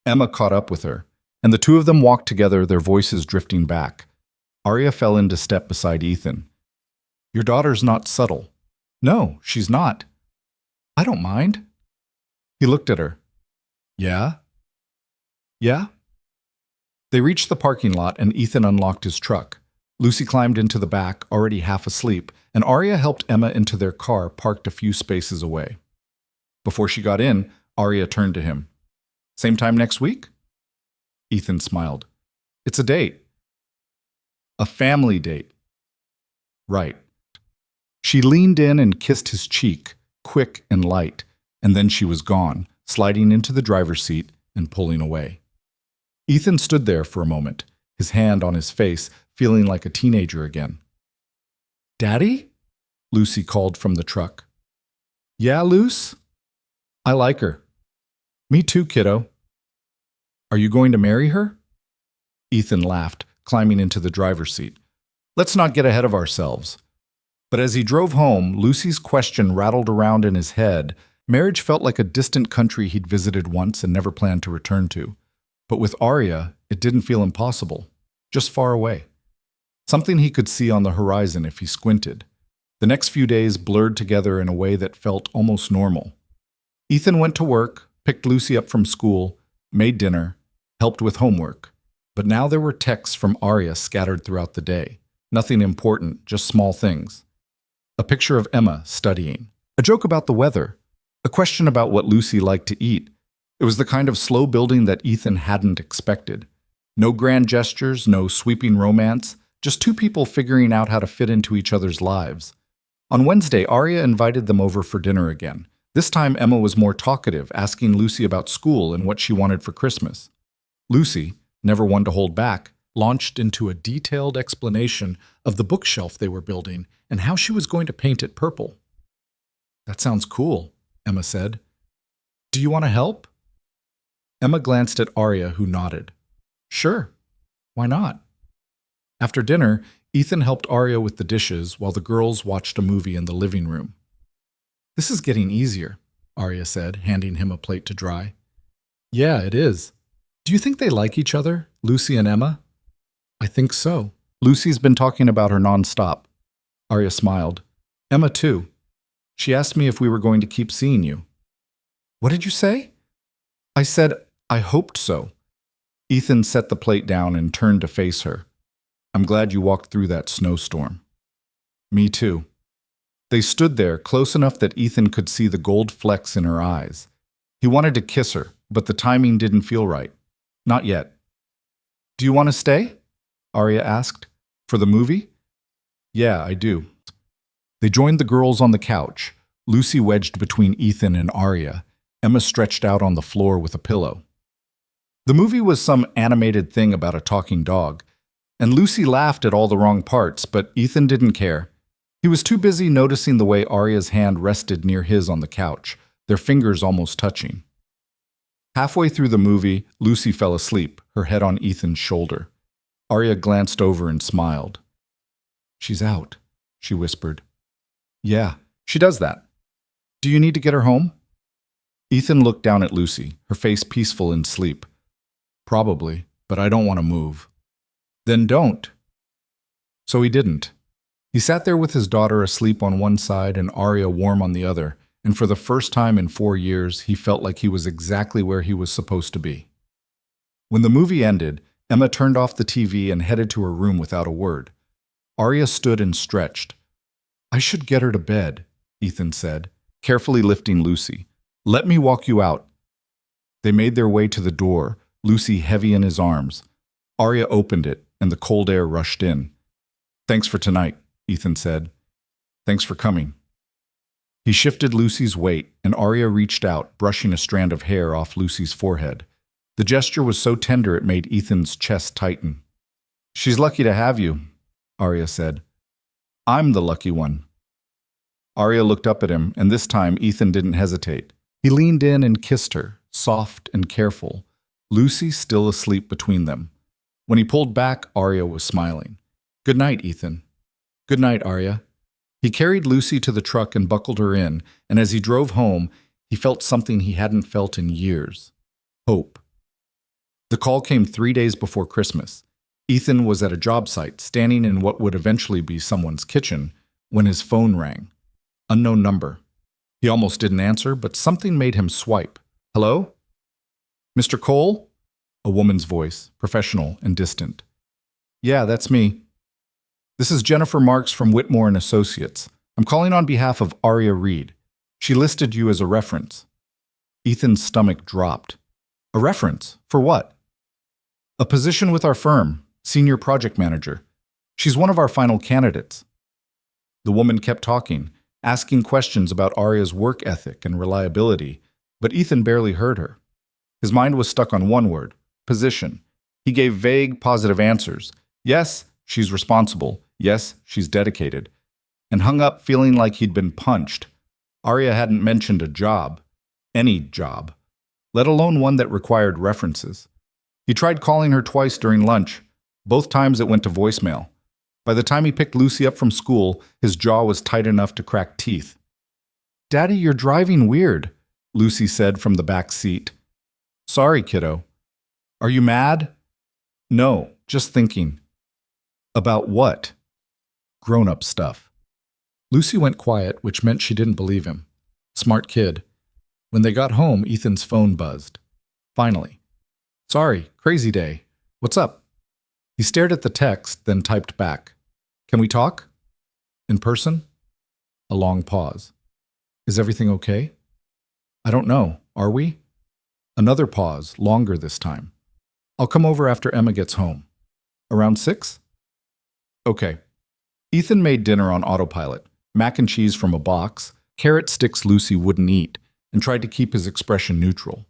Emma caught up with her, and the two of them walked together, their voices drifting back. Arya fell into step beside Ethan. Your daughter's not subtle. No, she's not. I don't mind. He looked at her. Yeah? Yeah? They reached the parking lot and Ethan unlocked his truck. Lucy climbed into the back, already half asleep, and Arya helped Emma into their car parked a few spaces away. Before she got in, Arya turned to him. Same time next week? Ethan smiled. It's a date. A family date. Right. She leaned in and kissed his cheek, quick and light, and then she was gone, sliding into the driver's seat and pulling away. Ethan stood there for a moment, his hand on his face, feeling like a teenager again. Daddy? Lucy called from the truck. Yeah, Luce? I like her. Me too, kiddo. Are you going to marry her? Ethan laughed, climbing into the driver's seat. Let's not get ahead of ourselves. But as he drove home, Lucy's question rattled around in his head. Marriage felt like a distant country he'd visited once and never planned to return to. But with Arya, it didn't feel impossible, just far away. Something he could see on the horizon if he squinted. The next few days blurred together in a way that felt almost normal. Ethan went to work, picked Lucy up from school, made dinner, helped with homework. But now there were texts from Arya scattered throughout the day. Nothing important, just small things. A picture of Emma studying. A joke about the weather. A question about what Lucy liked to eat. It was the kind of slow building that Ethan hadn't expected. No grand gestures, no sweeping romance, just two people figuring out how to fit into each other's lives. On Wednesday, Arya invited them over for dinner again, This time Emma was more talkative, asking Lucy about school and what she wanted for Christmas. Lucy, never one to hold back, launched into a detailed explanation of the bookshelf they were building and how she was going to paint it purple. "That sounds cool," Emma said. "Do you want to help?" Emma glanced at Arya, who nodded. "Sure. Why not?" After dinner, Ethan helped Arya with the dishes while the girls watched a movie in the living room. "This is getting easier," Arya said, handing him a plate to dry. "Yeah, it is. Do you think they like each other, Lucy and Emma?" "I think so. Lucy's been talking about her nonstop." Arya smiled. "Emma, too. She asked me if we were going to keep seeing you." "What did you say?" "I said, I hoped so." Ethan set the plate down and turned to face her. "I'm glad you walked through that snowstorm." "Me too." They stood there, close enough that Ethan could see the gold flecks in her eyes. He wanted to kiss her, but the timing didn't feel right. Not yet. "Do you want to stay?" Arya asked. "For the movie?" "Yeah, I do." They joined the girls on the couch, Lucy wedged between Ethan and Arya, Emma stretched out on the floor with a pillow. The movie was some animated thing about a talking dog, and Lucy laughed at all the wrong parts, but Ethan didn't care. He was too busy noticing the way Arya's hand rested near his on the couch, their fingers almost touching. Halfway through the movie, Lucy fell asleep, her head on Ethan's shoulder. Arya glanced over and smiled. "She's out," she whispered. "Yeah, she does that. Do you need to get her home?" Ethan looked down at Lucy, her face peaceful in sleep. "Probably, but I don't want to move." "Then don't." So he didn't. He sat there with his daughter asleep on one side and Arya warm on the other, and for the first time in 4 years, he felt like he was exactly where he was supposed to be. When the movie ended, Emma turned off the TV and headed to her room without a word. Arya stood and stretched. "I should get her to bed," Ethan said, carefully lifting Lucy. "Let me walk you out." They made their way to the door, Lucy heavy in his arms. Arya opened it, and the cold air rushed in. "Thanks for tonight," Ethan said. "Thanks for coming." He shifted Lucy's weight, and Arya reached out, brushing a strand of hair off Lucy's forehead. The gesture was so tender it made Ethan's chest tighten. "She's lucky to have you," Arya said. "I'm the lucky one." Arya looked up at him, and this time Ethan didn't hesitate. He leaned in and kissed her, soft and careful, Lucy still asleep between them. When he pulled back, Arya was smiling. "Good night, Ethan." "Good night, Arya." He carried Lucy to the truck and buckled her in, and as he drove home, he felt something he hadn't felt in years. Hope. The call came 3 days before Christmas. Ethan was at a job site, standing in what would eventually be someone's kitchen, when his phone rang. Unknown number. He almost didn't answer, but something made him swipe. "Hello?" "Mr. Cole?" A woman's voice, professional and distant. "Yeah, that's me." "This is Jennifer Marks from Whitmore and Associates. I'm calling on behalf of Arya Reed. She listed you as a reference." Ethan's stomach dropped. "A reference? For what?" "A position with our firm, senior project manager. She's one of our final candidates." The woman kept talking, asking questions about Arya's work ethic and reliability, but Ethan barely heard her. His mind was stuck on one word, position. He gave vague, positive answers. Yes, she's responsible. Yes, she's dedicated. And hung up feeling like he'd been punched. Arya hadn't mentioned a job. Any job. Let alone one that required references. He tried calling her twice during lunch. Both times it went to voicemail. By the time he picked Lucy up from school, his jaw was tight enough to crack teeth. "Daddy, you're driving weird," Lucy said from the back seat. "Sorry, kiddo." "Are you mad?" "No, just thinking." "About what?" "Grown-up stuff." Lucy went quiet, which meant she didn't believe him. Smart kid. When they got home, Ethan's phone buzzed. Finally. "Sorry, crazy day. What's up?" He stared at the text, then typed back. "Can we talk? In person?" A long pause. "Is everything okay?" "I don't know. Are we?" Another pause, longer this time. "I'll come over after Emma gets home." "Around 6? "Okay." Ethan made dinner on autopilot. Mac and cheese from a box, Carrot sticks Lucy wouldn't eat and tried to keep his expression neutral.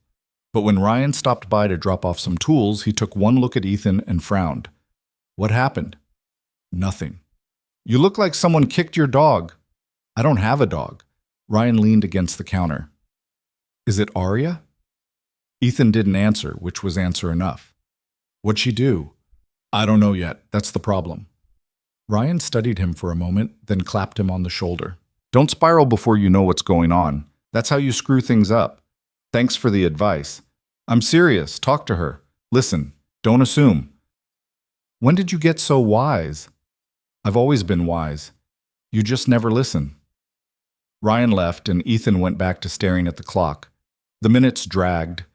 But when Ryan stopped by to drop off some tools, he took one look at Ethan and frowned. What happened? Nothing. You look like someone kicked your dog. I don't have a dog. Ryan leaned against the counter. Is it Arya? Ethan didn't answer, which was answer enough. What'd she do? I don't know yet. That's the problem. Ryan studied him for a moment, then clapped him on the shoulder. Don't spiral before you know what's going on. That's how you screw things up. Thanks for the advice. I'm serious. Talk to her. Listen. Don't assume. When did you get so wise? I've always been wise. You just never listen. Ryan left, and Ethan went back to staring at the clock. The minutes dragged.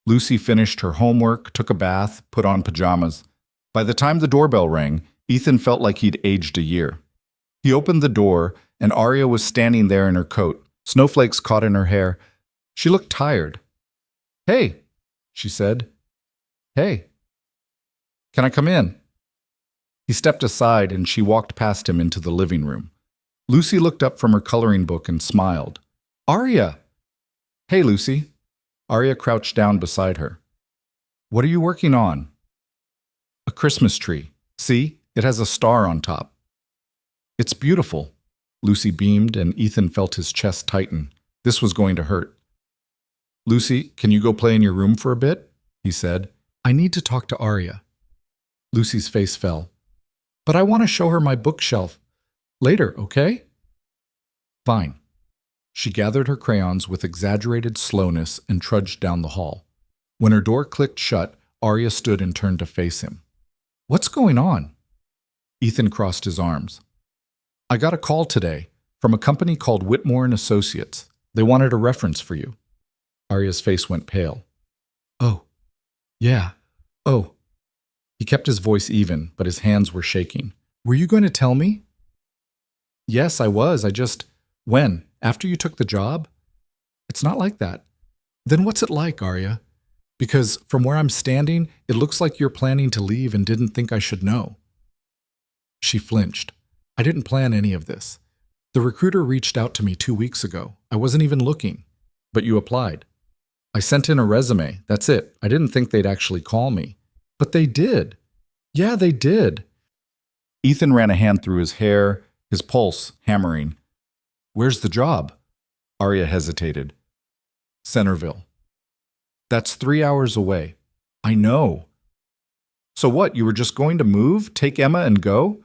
Lucy finished her homework, took a bath, put on pajamas. By the time the doorbell rang, Ethan felt like he'd aged a year. He opened the door, and Arya was standing there in her coat, snowflakes caught in her hair. She looked tired. Hey, she said. Hey. Can I come in? He stepped aside, and she walked past him into the living room. Lucy looked up from her coloring book and smiled. Arya! Hey, Lucy. Arya crouched down beside her. What are you working on? A Christmas tree. See? It has a star on top. It's beautiful. Lucy beamed, and Ethan felt his chest tighten. This was going to hurt. Lucy, can you go play in your room for a bit? He said. I need to talk to Arya. Lucy's face fell. But I want to show her my bookshelf. Later, okay? Fine. She gathered her crayons with exaggerated slowness and trudged down the hall. When her door clicked shut, Arya stood and turned to face him. What's going on? Ethan crossed his arms. I got a call today from a company called Whitmore & Associates. They wanted a reference for you. Arya's face went pale. Oh, yeah, oh. He kept his voice even, but his hands were shaking. Were you going to tell me? Yes, I was. When? After you took the job? It's not like that. Then what's it like, Arya? Because from where I'm standing, it looks like you're planning to leave and didn't think I should know. She flinched. I didn't plan any of this. The recruiter reached out to me 2 weeks ago. I wasn't even looking. But you applied. I sent in a resume. That's it. I didn't think they'd actually call me. But they did. Yeah, they did. Ethan ran a hand through his hair, his pulse hammering. Where's the job? Arya hesitated. Centerville. That's 3 hours away. I know. So what, you were just going to move, take Emma and go?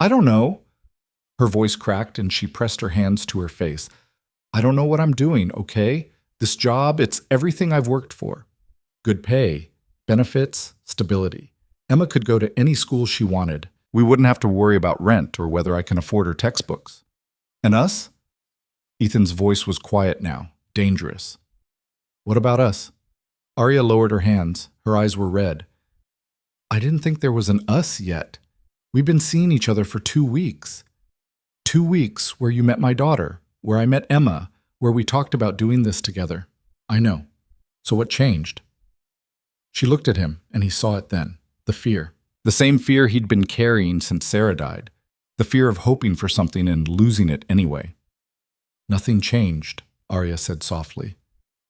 I don't know. Her voice cracked and she pressed her hands to her face. I don't know what I'm doing, okay? This job, it's everything I've worked for. Good pay, benefits, stability. Emma could go to any school she wanted. We wouldn't have to worry about rent or whether I can afford her textbooks. And us? Ethan's voice was quiet now, dangerous. What about us? Arya lowered her hands. Her eyes were red. I didn't think there was an us yet. We've been seeing each other for 2 weeks. 2 weeks where you met my daughter, where I met Emma, where we talked about doing this together. I know. So what changed? She looked at him, and he saw it then. The fear. The same fear he'd been carrying since Sarah died. The fear of hoping for something and losing it anyway. Nothing changed, Arya said softly.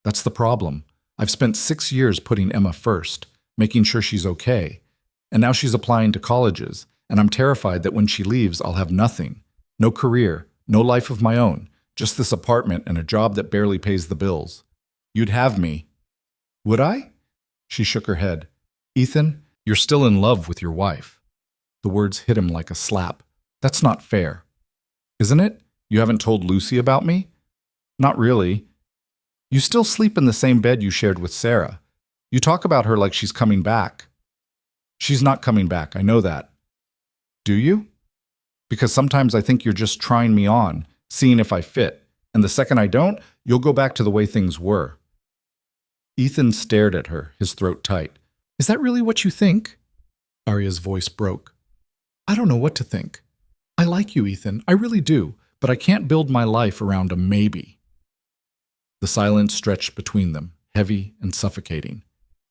That's the problem. I've spent 6 years putting Emma first, making sure she's okay. And now she's applying to colleges, and I'm terrified that when she leaves, I'll have nothing. No career, no life of my own, just this apartment and a job that barely pays the bills. You'd have me. Would I? She shook her head. Ethan, you're still in love with your wife. The words hit him like a slap. That's not fair. Isn't it? You haven't told Lucy about me? Not really. You still sleep in the same bed you shared with Sarah. You talk about her like she's coming back. She's not coming back, I know that. Do you? Because sometimes I think you're just trying me on, seeing if I fit, and the second I don't, you'll go back to the way things were. Ethan stared at her, his throat tight. Is that really what you think? Arya's voice broke. I don't know what to think. I like you, Ethan, I really do, but I can't build my life around a maybe. The silence stretched between them, heavy and suffocating.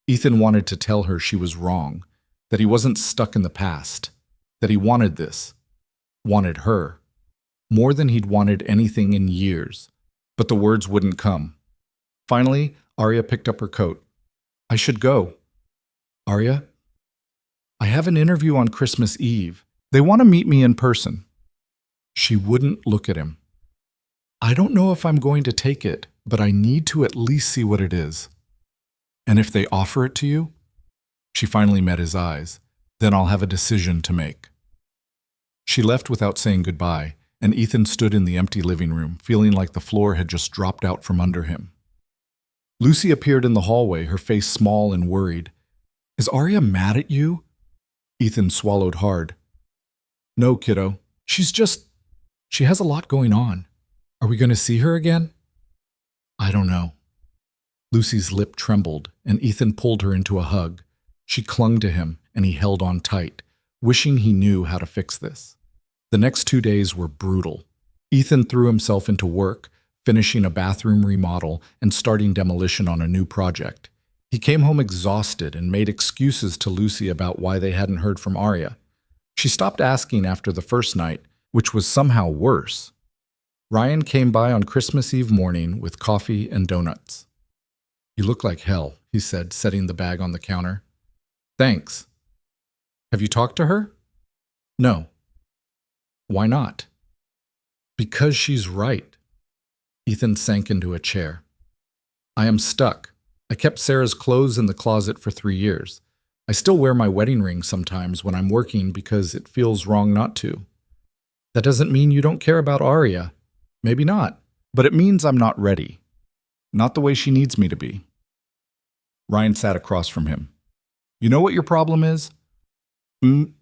Ethan wanted to tell her she was wrong, that he wasn't stuck in the past, that he wanted this, wanted her, more than he'd wanted anything in years. But the words wouldn't come. Finally, Arya picked up her coat. I should go. Arya? I have an interview on Christmas Eve. They want to meet me in person. She wouldn't look at him. I don't know if I'm going to take it, but I need to at least see what it is. And if they offer it to you? She finally met his eyes. Then I'll have a decision to make. She left without saying goodbye, and Ethan stood in the empty living room, feeling like the floor had just dropped out from under him. Lucy appeared in the hallway, her face small and worried. Is Arya mad at you? Ethan swallowed hard. No, kiddo. She has a lot going on. Are we going to see her again? I don't know. Lucy's lip trembled, and Ethan pulled her into a hug. She clung to him, and he held on tight, wishing he knew how to fix this. The next 2 days were brutal. Ethan threw himself into work, finishing a bathroom remodel and starting demolition on a new project. He came home exhausted and made excuses to Lucy about why they hadn't heard from Arya. She stopped asking after the first night, which was somehow worse. Ryan came by on Christmas Eve morning with coffee and donuts. You look like hell, he said, setting the bag on the counter. Thanks. Have you talked to her? No. Why not? Because she's right. Ethan sank into a chair. I am stuck. I kept Sarah's clothes in the closet for 3 years. I still wear my wedding ring sometimes when I'm working because it feels wrong not to. That doesn't mean you don't care about Arya. Maybe not. But it means I'm not ready. Not the way she needs me to be. Ryan sat across from him. You know what your problem is? I'm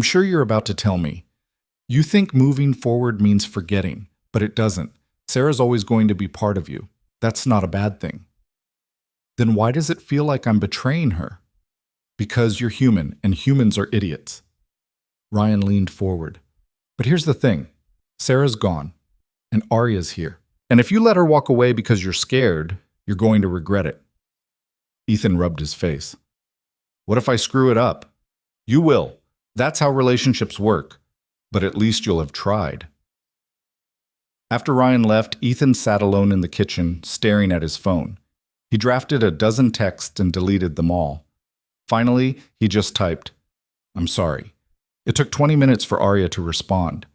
sure you're about to tell me. You think moving forward means forgetting, but it doesn't. Sarah's always going to be part of you. That's not a bad thing. Then why does it feel like I'm betraying her? Because you're human, and humans are idiots. Ryan leaned forward. But here's the thing. Sarah's gone, and Arya's here. And if you let her walk away because you're scared, you're going to regret it. Ethan rubbed his face. What if I screw it up? You will. That's how relationships work. But at least you'll have tried. After Ryan left, Ethan sat alone in the kitchen, staring at his phone. He drafted a dozen texts and deleted them all. Finally, he just typed, I'm sorry. It took 20 minutes for Arya to respond.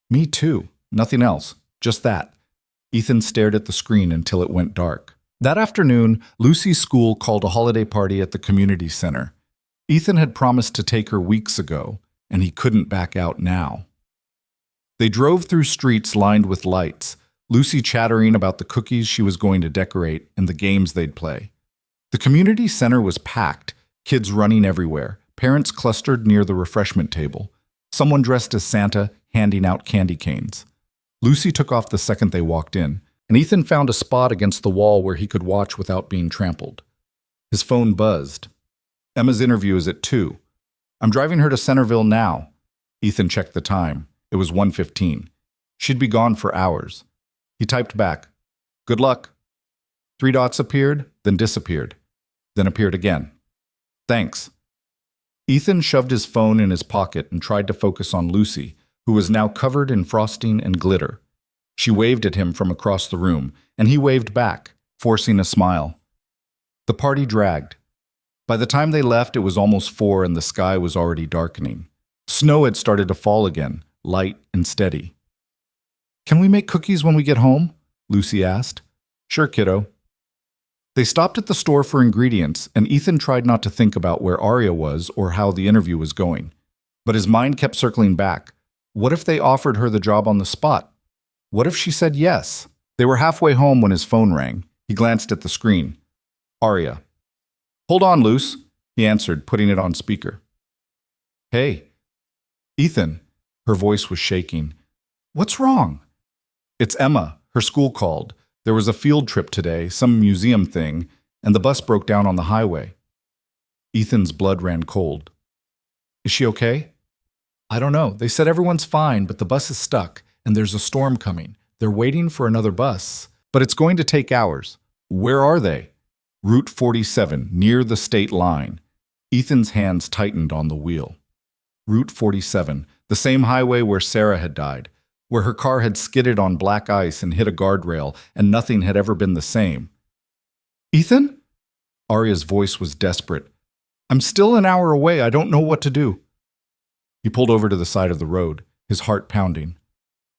Me too. Nothing else. Just that. Ethan stared at the screen until it went dark. That afternoon, Lucy's school called a holiday party at the community center. Ethan had promised to take her weeks ago, and he couldn't back out now. They drove through streets lined with lights, Lucy chattering about the cookies she was going to decorate and the games they'd play. The community center was packed, kids running everywhere, parents clustered near the refreshment table, someone dressed as Santa handing out candy canes. Lucy took off the second they walked in, and Ethan found a spot against the wall where he could watch without being trampled. His phone buzzed. Emma's interview is at 2. I'm driving her to Centerville now. Ethan checked the time. It was 1:15. She'd be gone for hours. He typed back, Good luck. 3 dots appeared, then disappeared, then appeared again. Thanks. Ethan shoved his phone in his pocket and tried to focus on Lucy, who was now covered in frosting and glitter. She waved at him from across the room, and he waved back, forcing a smile. The party dragged. By the time they left, it was almost 4 and the sky was already darkening. Snow had started to fall again, light and steady. Can we make cookies when we get home? Lucy asked. Sure, kiddo. They stopped at the store for ingredients, and Ethan tried not to think about where Arya was or how the interview was going. But his mind kept circling back. What if they offered her the job on the spot? What if she said yes? They were halfway home when his phone rang. He glanced at the screen. Arya. Hold on, Luce, he answered, putting it on speaker. Hey. Ethan. Her voice was shaking. What's wrong? It's Emma. Her school called. There was a field trip today, some museum thing, and the bus broke down on the highway. Ethan's blood ran cold. Is she okay? I don't know. They said everyone's fine, but the bus is stuck, and there's a storm coming. They're waiting for another bus, but it's going to take hours. Where are they? Route 47, near the state line. Ethan's hands tightened on the wheel. Route 47, the same highway where Sarah had died, where her car had skidded on black ice and hit a guardrail, and nothing had ever been the same. "Ethan?" Arya's voice was desperate. "I'm still an hour away. I don't know what to do." He pulled over to the side of the road, his heart pounding.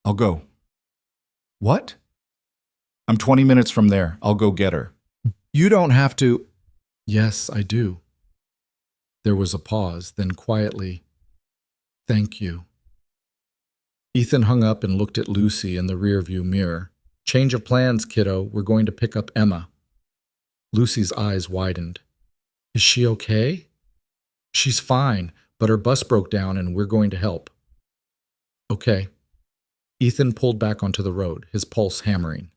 "I'll go." "What?" "I'm 20 minutes from there. I'll go get her." "You don't have to." "Yes, I do." There was a pause, then quietly, "Thank you." Ethan hung up and looked at Lucy in the rearview mirror. "Change of plans, kiddo. We're going to pick up Emma." Lucy's eyes widened. "Is she okay?" "She's fine, but her bus broke down and we're going to help." "Okay." Ethan pulled back onto the road, his pulse hammering.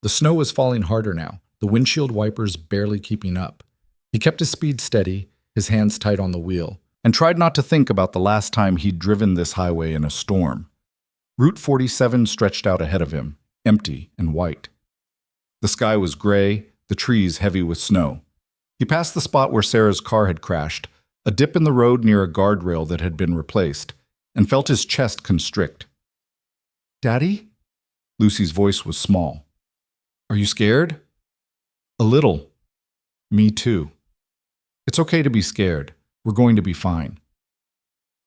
The snow was falling harder now, the windshield wipers barely keeping up. He kept his speed steady, his hands tight on the wheel, and tried not to think about the last time he'd driven this highway in a storm. Route 47 stretched out ahead of him, empty and white. The sky was gray, the trees heavy with snow. He passed the spot where Sarah's car had crashed, a dip in the road near a guardrail that had been replaced, and felt his chest constrict. "Daddy?" Lucy's voice was small. "Are you scared?" "A little." "Me too." "It's okay to be scared. We're going to be fine."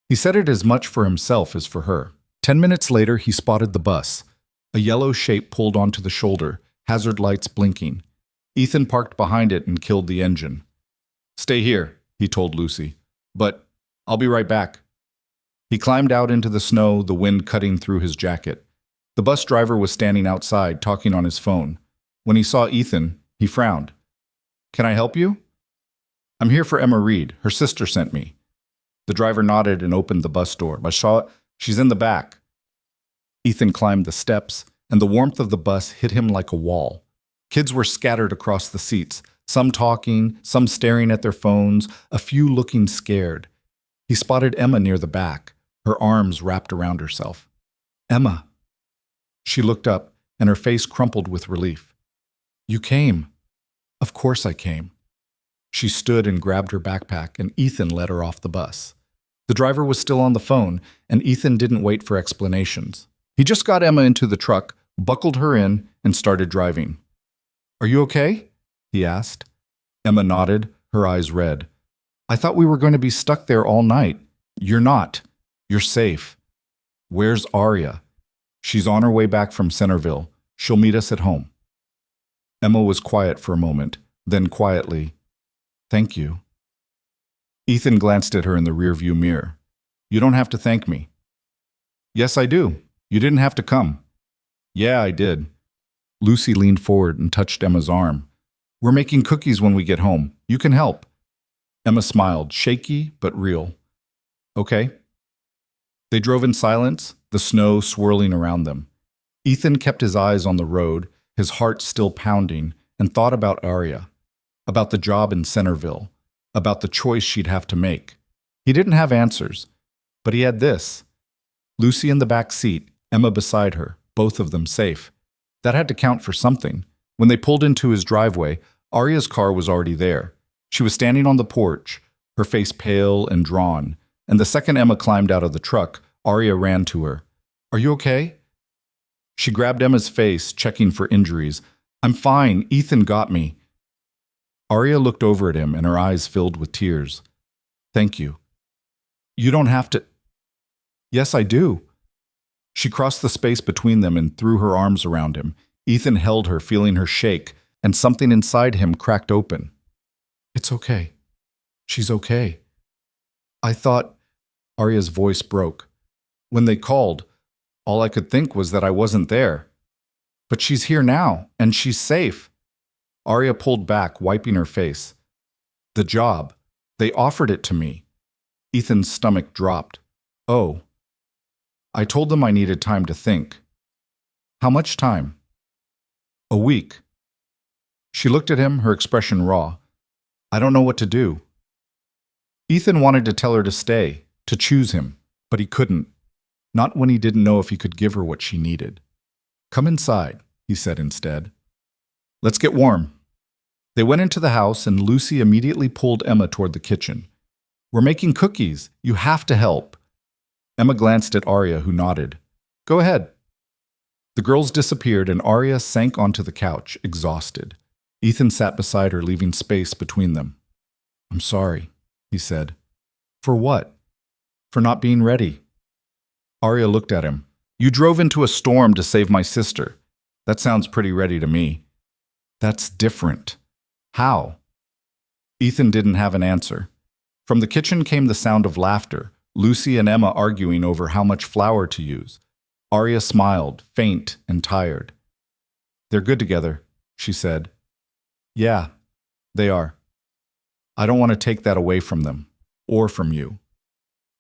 He said it as much for himself as for her. 10 minutes later, he spotted the bus. A yellow shape pulled onto the shoulder, hazard lights blinking. Ethan parked behind it and killed the engine. "Stay here," he told Lucy. "But I'll be right back." He climbed out into the snow, the wind cutting through his jacket. The bus driver was standing outside, talking on his phone. When he saw Ethan, he frowned. "Can I help you?" "I'm here for Emma Reed. Her sister sent me." The driver nodded and opened the bus door. "She's in the back." Ethan climbed the steps, and the warmth of the bus hit him like a wall. Kids were scattered across the seats, some talking, some staring at their phones, a few looking scared. He spotted Emma near the back, her arms wrapped around herself. "Emma." She looked up, and her face crumpled with relief. "You came." "Of course I came." She stood and grabbed her backpack, and Ethan led her off the bus. The driver was still on the phone, and Ethan didn't wait for explanations. He just got Emma into the truck, buckled her in, and started driving. "Are you okay?" he asked. Emma nodded, her eyes red. "I thought we were going to be stuck there all night." "You're not. You're safe." "Where's Arya?" "She's on her way back from Centerville. She'll meet us at home." Emma was quiet for a moment, then quietly, "Thank you." Ethan glanced at her in the rearview mirror. "You don't have to thank me." "Yes, I do. You didn't have to come." "Yeah, I did." Lucy leaned forward and touched Emma's arm. "We're making cookies when we get home. You can help." Emma smiled, shaky but real. "Okay." They drove in silence, the snow swirling around them. Ethan kept his eyes on the road, his heart still pounding, and thought about Arya, about the job in Centerville, about the choice she'd have to make. He didn't have answers, but he had this. Lucy in the back seat, Emma beside her, both of them safe. That had to count for something. When they pulled into his driveway, Arya's car was already there. She was standing on the porch, her face pale and drawn, and the second Emma climbed out of the truck, Arya ran to her. "Are you okay?" She grabbed Emma's face, checking for injuries. "I'm fine. Ethan got me." Arya looked over at him, and her eyes filled with tears. "Thank you." "You don't have to." "Yes, I do." She crossed the space between them and threw her arms around him. Ethan held her, feeling her shake, and something inside him cracked open. "It's okay. She's okay." "I thought—" Arya's voice broke. "When they called, all I could think was that I wasn't there. But she's here now, and she's safe." Arya pulled back, wiping her face. "The job. They offered it to me." Ethan's stomach dropped. "Oh." "I told them I needed time to think." "How much time?" "A week." She looked at him, her expression raw. "I don't know what to do." Ethan wanted to tell her to stay, to choose him, but he couldn't. Not when he didn't know if he could give her what she needed. "Come inside," he said instead. "Let's get warm." They went into the house, and Lucy immediately pulled Emma toward the kitchen. "We're making cookies. You have to help." Emma glanced at Arya, who nodded. "Go ahead." The girls disappeared and Arya sank onto the couch, exhausted. Ethan sat beside her, leaving space between them. "I'm sorry," he said. "For what?" "For not being ready." Arya looked at him. "You drove into a storm to save my sister. That sounds pretty ready to me." "That's different." "How?" Ethan didn't have an answer. From the kitchen came the sound of laughter, Lucy and Emma arguing over how much flour to use. Arya smiled, faint and tired. "They're good together," she said. "Yeah, they are. I don't want to take that away from them, or from you."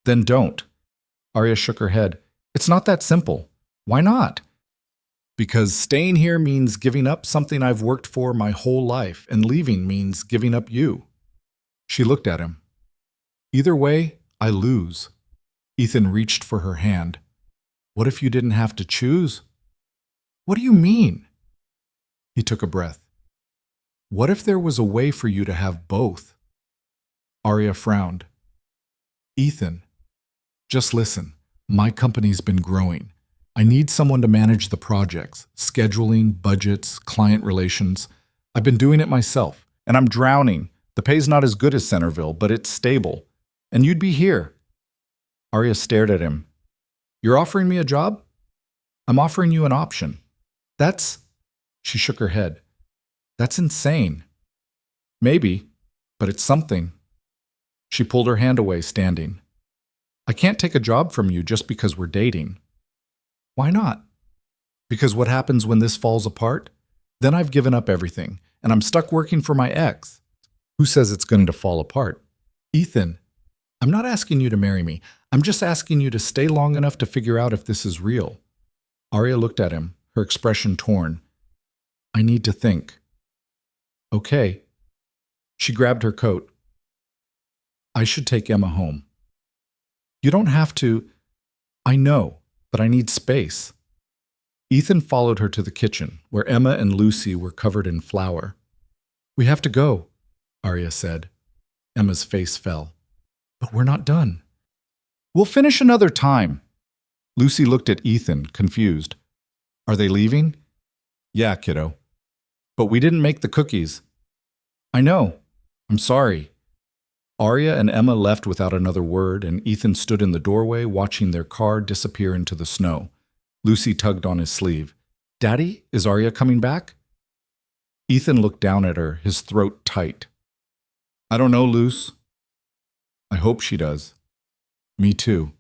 "Then don't." Arya shook her head. "It's not that simple." "Why not?" "Because staying here means giving up something I've worked for my whole life, and leaving means giving up you." She looked at him. "Either way, I lose." Ethan reached for her hand. "What if you didn't have to choose?" "What do you mean?" He took a breath. "What if there was a way for you to have both?" Arya frowned. "Ethan, just listen. My company's been growing. I need someone to manage the projects, scheduling, budgets, client relations. I've been doing it myself, and I'm drowning. The pay's not as good as Centerville, but it's stable. And you'd be here." Arya stared at him. "You're offering me a job?" "I'm offering you an option." "That's—" She shook her head. "That's insane." "Maybe, but it's something." She pulled her hand away, standing. "I can't take a job from you just because we're dating." "Why not?" "Because what happens when this falls apart? Then I've given up everything, and I'm stuck working for my ex." "Who says it's going to fall apart?" "Ethan, I'm not asking you to marry me. I'm just asking you to stay long enough to figure out if this is real." Arya looked at him, her expression torn. "I need to think." "Okay." She grabbed her coat. "I should take Emma home." "You don't have to." "I know, but I need space." Ethan followed her to the kitchen, where Emma and Lucy were covered in flour. "We have to go," Arya said. Emma's face fell. "But we're not done." "We'll finish another time." Lucy looked at Ethan, confused. "Are they leaving?" "Yeah, kiddo. But we didn't make the cookies." "I know. I'm sorry." Arya and Emma left without another word, and Ethan stood in the doorway watching their car disappear into the snow. Lucy tugged on his sleeve. "Daddy, is Arya coming back?" Ethan looked down at her, his throat tight. "I don't know, Luce. I hope she does." "Me too."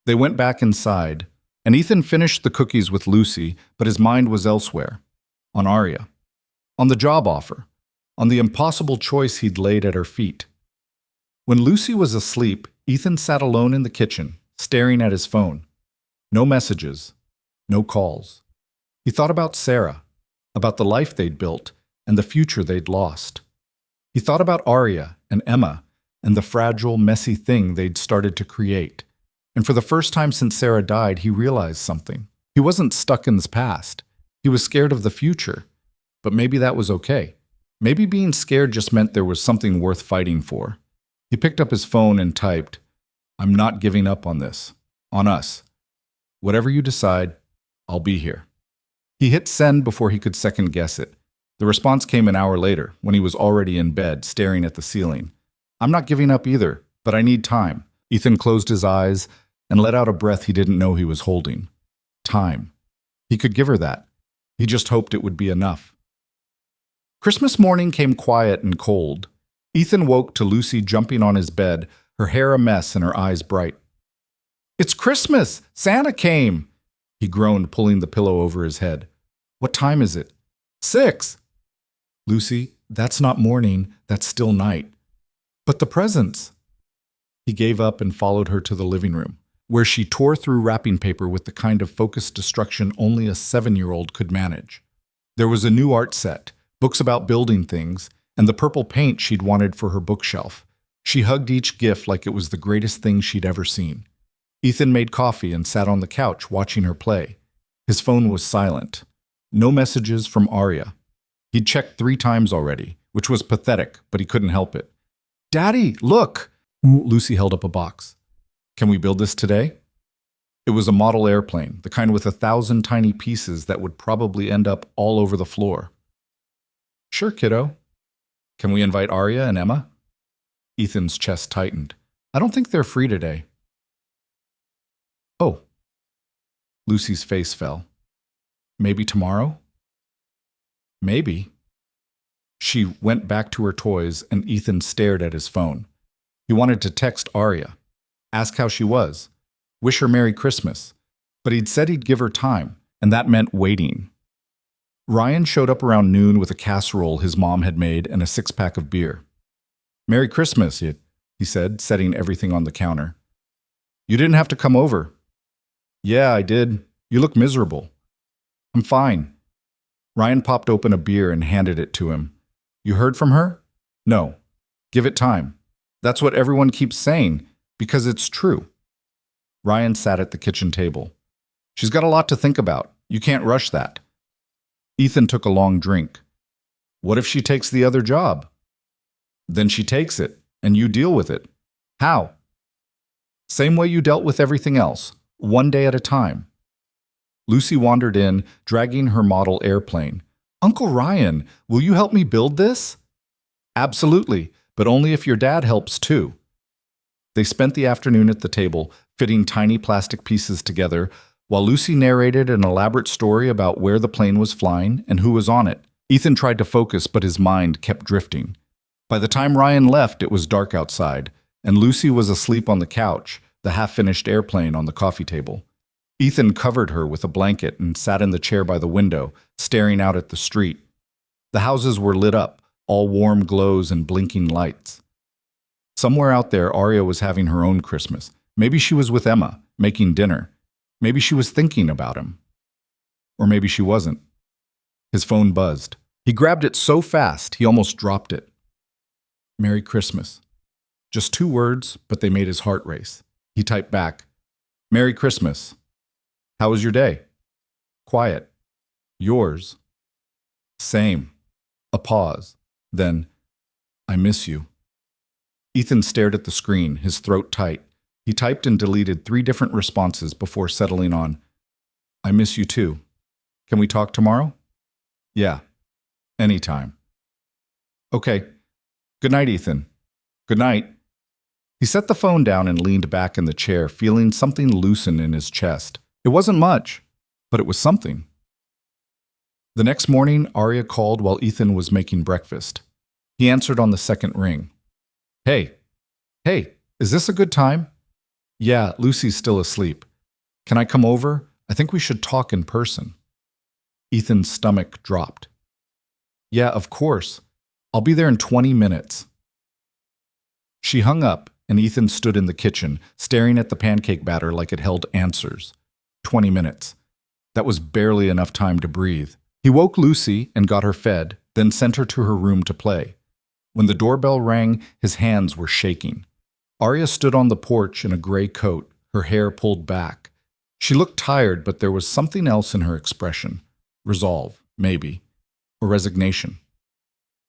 They went back inside, and Ethan finished the cookies with Lucy, but his mind was elsewhere. On Arya. On the job offer. On the impossible choice he'd laid at her feet. When Lucy was asleep, Ethan sat alone in the kitchen, staring at his phone. No messages. No calls. He thought about Sarah, about the life they'd built, and the future they'd lost. He thought about Arya and Emma, and the fragile, messy thing they'd started to create. And for the first time since Sarah died, he realized something. He wasn't stuck in the past. He was scared of the future. But maybe that was okay. Maybe being scared just meant there was something worth fighting for. He picked up his phone and typed, "I'm not giving up on this. On us. Whatever you decide, I'll be here." He hit send before he could second guess it. The response came an hour later, when he was already in bed, staring at the ceiling. "I'm not giving up either, but I need time." Ethan closed his eyes and let out a breath he didn't know he was holding. Time. He could give her that. He just hoped it would be enough. Christmas morning came quiet and cold. Ethan woke to Lucy jumping on his bed, her hair a mess and her eyes bright. "It's Christmas! Santa came!" He groaned, pulling the pillow over his head. "What time is it?" 6. "Lucy, that's not morning, that's still night." "But the presents." He gave up and followed her to the living room, where she tore through wrapping paper with the kind of focused destruction only a 7-year-old could manage. There was a new art set, books about building things, and the purple paint she'd wanted for her bookshelf. She hugged each gift like it was the greatest thing she'd ever seen. Ethan made coffee and sat on the couch watching her play. His phone was silent. No messages from Arya. He'd checked 3 times already, which was pathetic, but he couldn't help it. "Daddy, look!" Lucy held up a box. "Can we build this today?" It was a model airplane, the kind with 1,000 tiny pieces that would probably end up all over the floor. Sure, kiddo. Can we invite Arya and Emma? Ethan's chest tightened. I don't think they're free today. Oh. Lucy's face fell. Maybe tomorrow? Maybe. She went back to her toys and Ethan stared at his phone. He wanted to text Arya, ask how she was, wish her Merry Christmas, but he'd said he'd give her time, and that meant waiting. Ryan showed up around noon with a casserole his mom had made and a 6-pack of beer. Merry Christmas, he said, setting everything on the counter. You didn't have to come over. Yeah, I did. You look miserable. I'm fine. Ryan popped open a beer and handed it to him. You heard from her? No. Give it time. That's what everyone keeps saying, because it's true. Ryan sat at the kitchen table. She's got a lot to think about. You can't rush that. Ethan took a long drink. What if she takes the other job? Then she takes it, and you deal with it. How? Same way you dealt with everything else, one day at a time. Lucy wandered in, dragging her model airplane. Uncle Ryan, will you help me build this? Absolutely, but only if your dad helps too. They spent the afternoon at the table, fitting tiny plastic pieces together, while Lucy narrated an elaborate story about where the plane was flying and who was on it. Ethan tried to focus, but his mind kept drifting. By the time Ryan left, it was dark outside, and Lucy was asleep on the couch, the half-finished airplane on the coffee table. Ethan covered her with a blanket and sat in the chair by the window, staring out at the street. The houses were lit up, all warm glows and blinking lights. Somewhere out there, Arya was having her own Christmas. Maybe she was with Emma, making dinner. Maybe she was thinking about him. Or maybe she wasn't. His phone buzzed. He grabbed it so fast, he almost dropped it. Merry Christmas. Just 2 words, but they made his heart race. He typed back, Merry Christmas. How was your day? Quiet. Yours? Same. A pause. Then, I miss you. Ethan stared at the screen, his throat tight. He typed and deleted 3 different responses before settling on, I miss you too. Can we talk tomorrow? Yeah. Anytime. Okay. Good night, Ethan. Good night. He set the phone down and leaned back in the chair, feeling something loosen in his chest. It wasn't much, but it was something. The next morning, Arya called while Ethan was making breakfast. He answered on the second ring. Hey, is this a good time? Yeah, Lucy's still asleep. Can I come over? I think we should talk in person. Ethan's stomach dropped. Yeah, of course. I'll be there in 20 minutes. She hung up, and Ethan stood in the kitchen, staring at the pancake batter like it held answers. 20 minutes. That was barely enough time to breathe. He woke Lucy and got her fed, then sent her to her room to play. When the doorbell rang, his hands were shaking. Arya stood on the porch in a gray coat, her hair pulled back. She looked tired, but there was something else in her expression. Resolve, maybe, or resignation.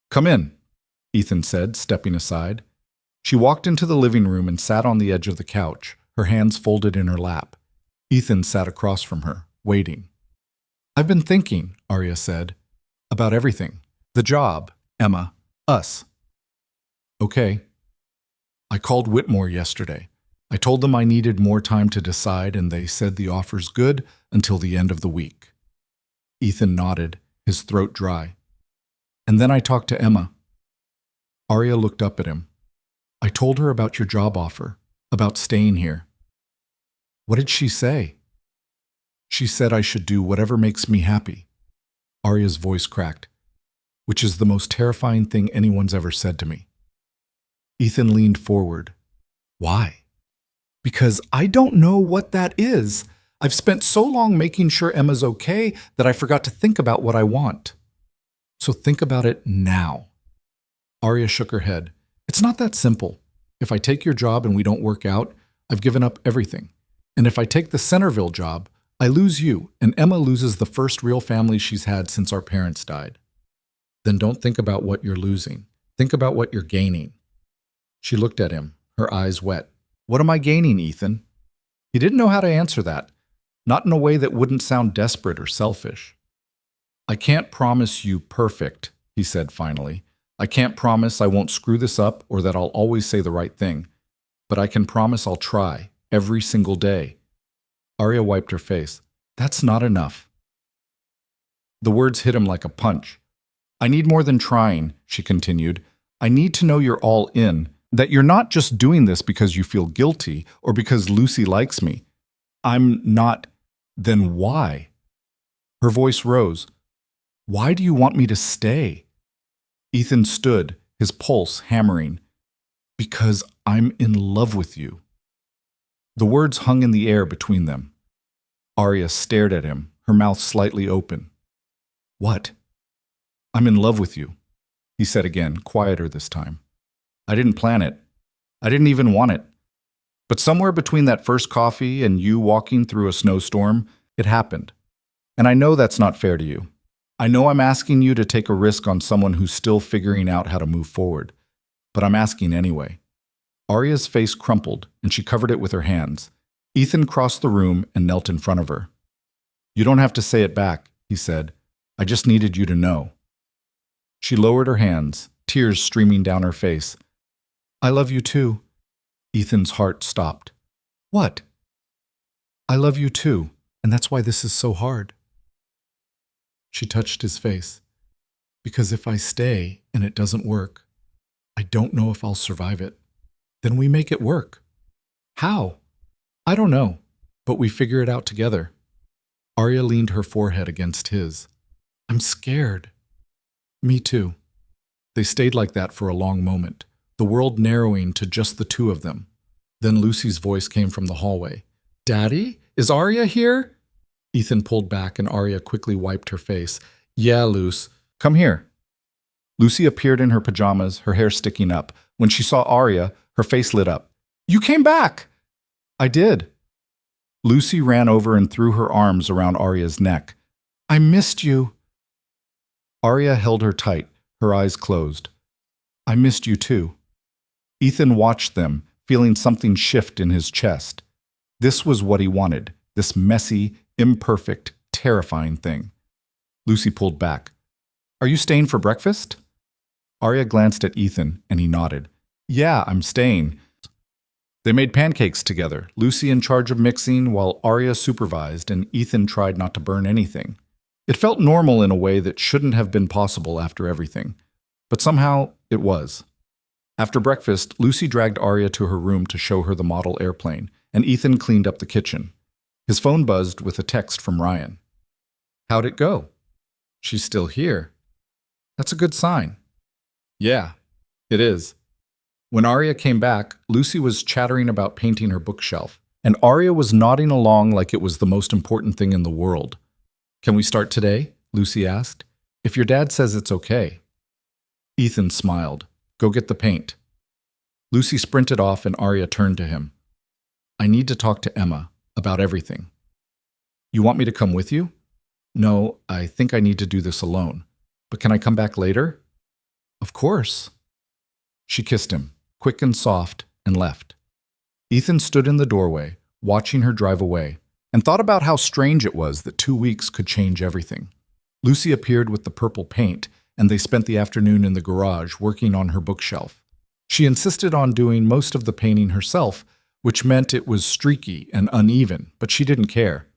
Come in, Ethan said, stepping aside. She walked into the living room and sat on the edge of the couch, her hands folded in her lap. Ethan sat across from her, waiting. I've been thinking, Arya said, about everything. The job, Emma, us. Okay. I called Whitmore yesterday. I told them I needed more time to decide, and they said the offer's good until the end of the week. Ethan nodded, his throat dry. And then I talked to Emma. Arya looked up at him. I told her about your job offer, about staying here. What did she say? She said I should do whatever makes me happy. Arya's voice cracked, which is the most terrifying thing anyone's ever said to me. Ethan leaned forward. Why? Because I don't know what that is. I've spent so long making sure Emma's okay that I forgot to think about what I want. So think about it now. Arya shook her head. It's not that simple. If I take your job and we don't work out, I've given up everything. And if I take the Centerville job, I lose you, and Emma loses the first real family she's had since our parents died. Then don't think about what you're losing. Think about what you're gaining. She looked at him, her eyes wet. What am I gaining, Ethan? He didn't know how to answer that, not in a way that wouldn't sound desperate or selfish. I can't promise you perfect, he said finally. I can't promise I won't screw this up or that I'll always say the right thing, but I can promise I'll try, every single day. Arya wiped her face. That's not enough. The words hit him like a punch. I need more than trying, she continued. I need to know you're all in, that you're not just doing this because you feel guilty or because Lucy likes me. I'm not. Then why? Her voice rose. Why do you want me to stay? Ethan stood, his pulse hammering. Because I'm in love with you. The words hung in the air between them. Arya stared at him, her mouth slightly open. What? I'm in love with you, he said again, quieter this time. I didn't plan it. I didn't even want it. But somewhere between that first coffee and you walking through a snowstorm, it happened. And I know that's not fair to you. I know I'm asking you to take a risk on someone who's still figuring out how to move forward. But I'm asking anyway. Arya's face crumpled, and she covered it with her hands. Ethan crossed the room and knelt in front of her. You don't have to say it back, he said. I just needed you to know. She lowered her hands, tears streaming down her face. I love you too. Ethan's heart stopped. What? I love you too, and that's why this is so hard. She touched his face. Because if I stay and it doesn't work, I don't know if I'll survive it. Then we make it work. How? I don't know, but we figure it out together. Arya leaned her forehead against his. I'm scared. Me too. They stayed like that for a long moment, the world narrowing to just the two of them. Then Lucy's voice came from the hallway. Daddy? Is Arya here? Ethan pulled back and Arya quickly wiped her face. Yeah, Luce. Come here. Lucy appeared in her pajamas, her hair sticking up. When she saw Arya, her face lit up. You came back! I did. Lucy ran over and threw her arms around Arya's neck. I missed you. Arya held her tight, her eyes closed. I missed you too. Ethan watched them, feeling something shift in his chest. This was what he wanted, this messy, imperfect, terrifying thing. Lucy pulled back. Are you staying for breakfast? Arya glanced at Ethan, and he nodded. Yeah, I'm staying. They made pancakes together, Lucy in charge of mixing while Arya supervised and Ethan tried not to burn anything. It felt normal in a way that shouldn't have been possible after everything, but somehow it was. After breakfast, Lucy dragged Arya to her room to show her the model airplane, and Ethan cleaned up the kitchen. His phone buzzed with a text from Ryan. How'd it go? She's still here. That's a good sign. Yeah, it is. When Arya came back, Lucy was chattering about painting her bookshelf, and Arya was nodding along like it was the most important thing in the world. Can we start today? Lucy asked. If your dad says it's okay. Ethan smiled. Go get the paint. Lucy sprinted off and Arya turned to him. I need to talk to Emma about everything. You want me to come with you? No, I think I need to do this alone. But can I come back later? Of course. She kissed him, quick and soft, and left. Ethan stood in the doorway, watching her drive away, and thought about how strange it was that 2 weeks could change everything. Lucy appeared with the purple paint, and they spent the afternoon in the garage working on her bookshelf. She insisted on doing most of the painting herself, which meant it was streaky and uneven, but she didn't care.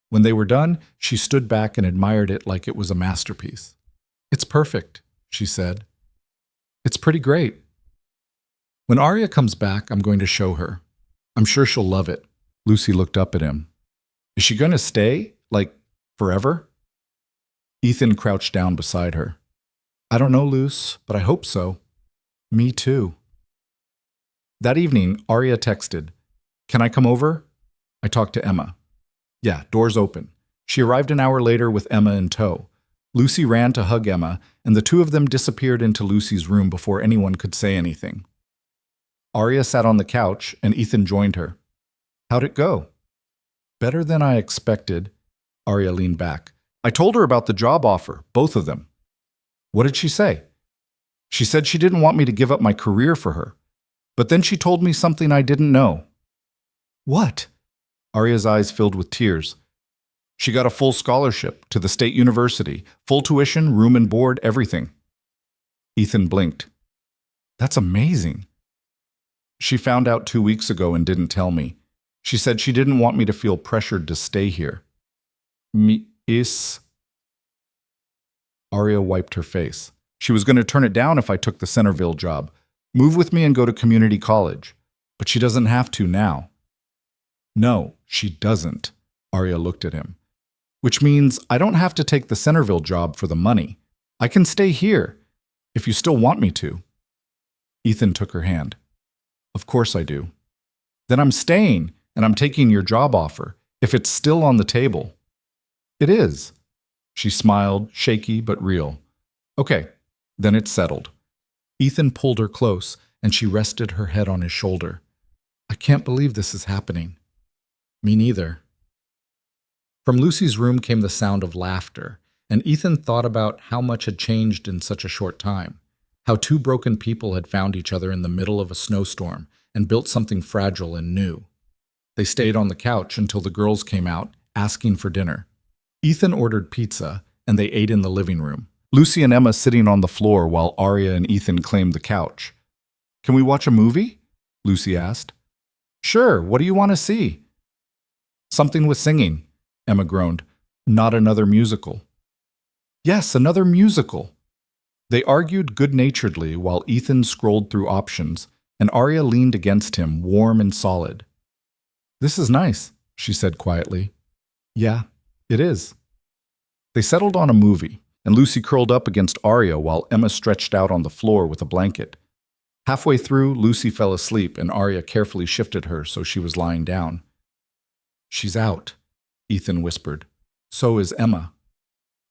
When they were done, she stood back and admired it like it was a masterpiece. It's perfect, she said. It's pretty great. When Arya comes back, I'm going to show her. I'm sure she'll love it. Lucy looked up at him. Is she going to stay? Like, forever? Ethan crouched down beside her. I don't know, Luce, but I hope so. Me too. That evening, Arya texted, Can I come over? I talked to Emma. Yeah, doors open. She arrived an hour later with Emma in tow. Lucy ran to hug Emma, and the two of them disappeared into Lucy's room before anyone could say anything. Arya sat on the couch, and Ethan joined her. How'd it go? Better than I expected. Arya leaned back. I told her about the job offer, both of them. What did she say? She said she didn't want me to give up my career for her. But then she told me something I didn't know. What? Arya's eyes filled with tears. She got a full scholarship to the state university, full tuition, room and board, everything. Ethan blinked. That's amazing. She found out 2 weeks ago and didn't tell me. She said she didn't want me to feel pressured to stay here. Is... Arya wiped her face. She was going to turn it down if I took the Centerville job. Move with me and go to community college. But she doesn't have to now. No, she doesn't. Arya looked at him. Which means I don't have to take the Centerville job for the money. I can stay here, if you still want me to. Ethan took her hand. Of course I do. Then I'm staying, and I'm taking your job offer, if it's still on the table. It is. She smiled, shaky but real. Okay, then it's settled. Ethan pulled her close, and she rested her head on his shoulder. I can't believe this is happening. Me neither. From Lucy's room came the sound of laughter, and Ethan thought about how much had changed in such a short time, how two broken people had found each other in the middle of a snowstorm and built something fragile and new. They stayed on the couch until the girls came out, asking for dinner. Ethan ordered pizza, and they ate in the living room. Lucy and Emma sitting on the floor while Arya and Ethan claimed the couch. Can we watch a movie? Lucy asked. Sure, what do you want to see? Something with singing, Emma groaned. Not another musical. Yes, another musical. They argued good-naturedly while Ethan scrolled through options, and Arya leaned against him, warm and solid. This is nice, she said quietly. Yeah, it is. They settled on a movie, and Lucy curled up against Arya while Emma stretched out on the floor with a blanket. Halfway through, Lucy fell asleep, and Arya carefully shifted her so she was lying down. She's out, Ethan whispered. So is Emma.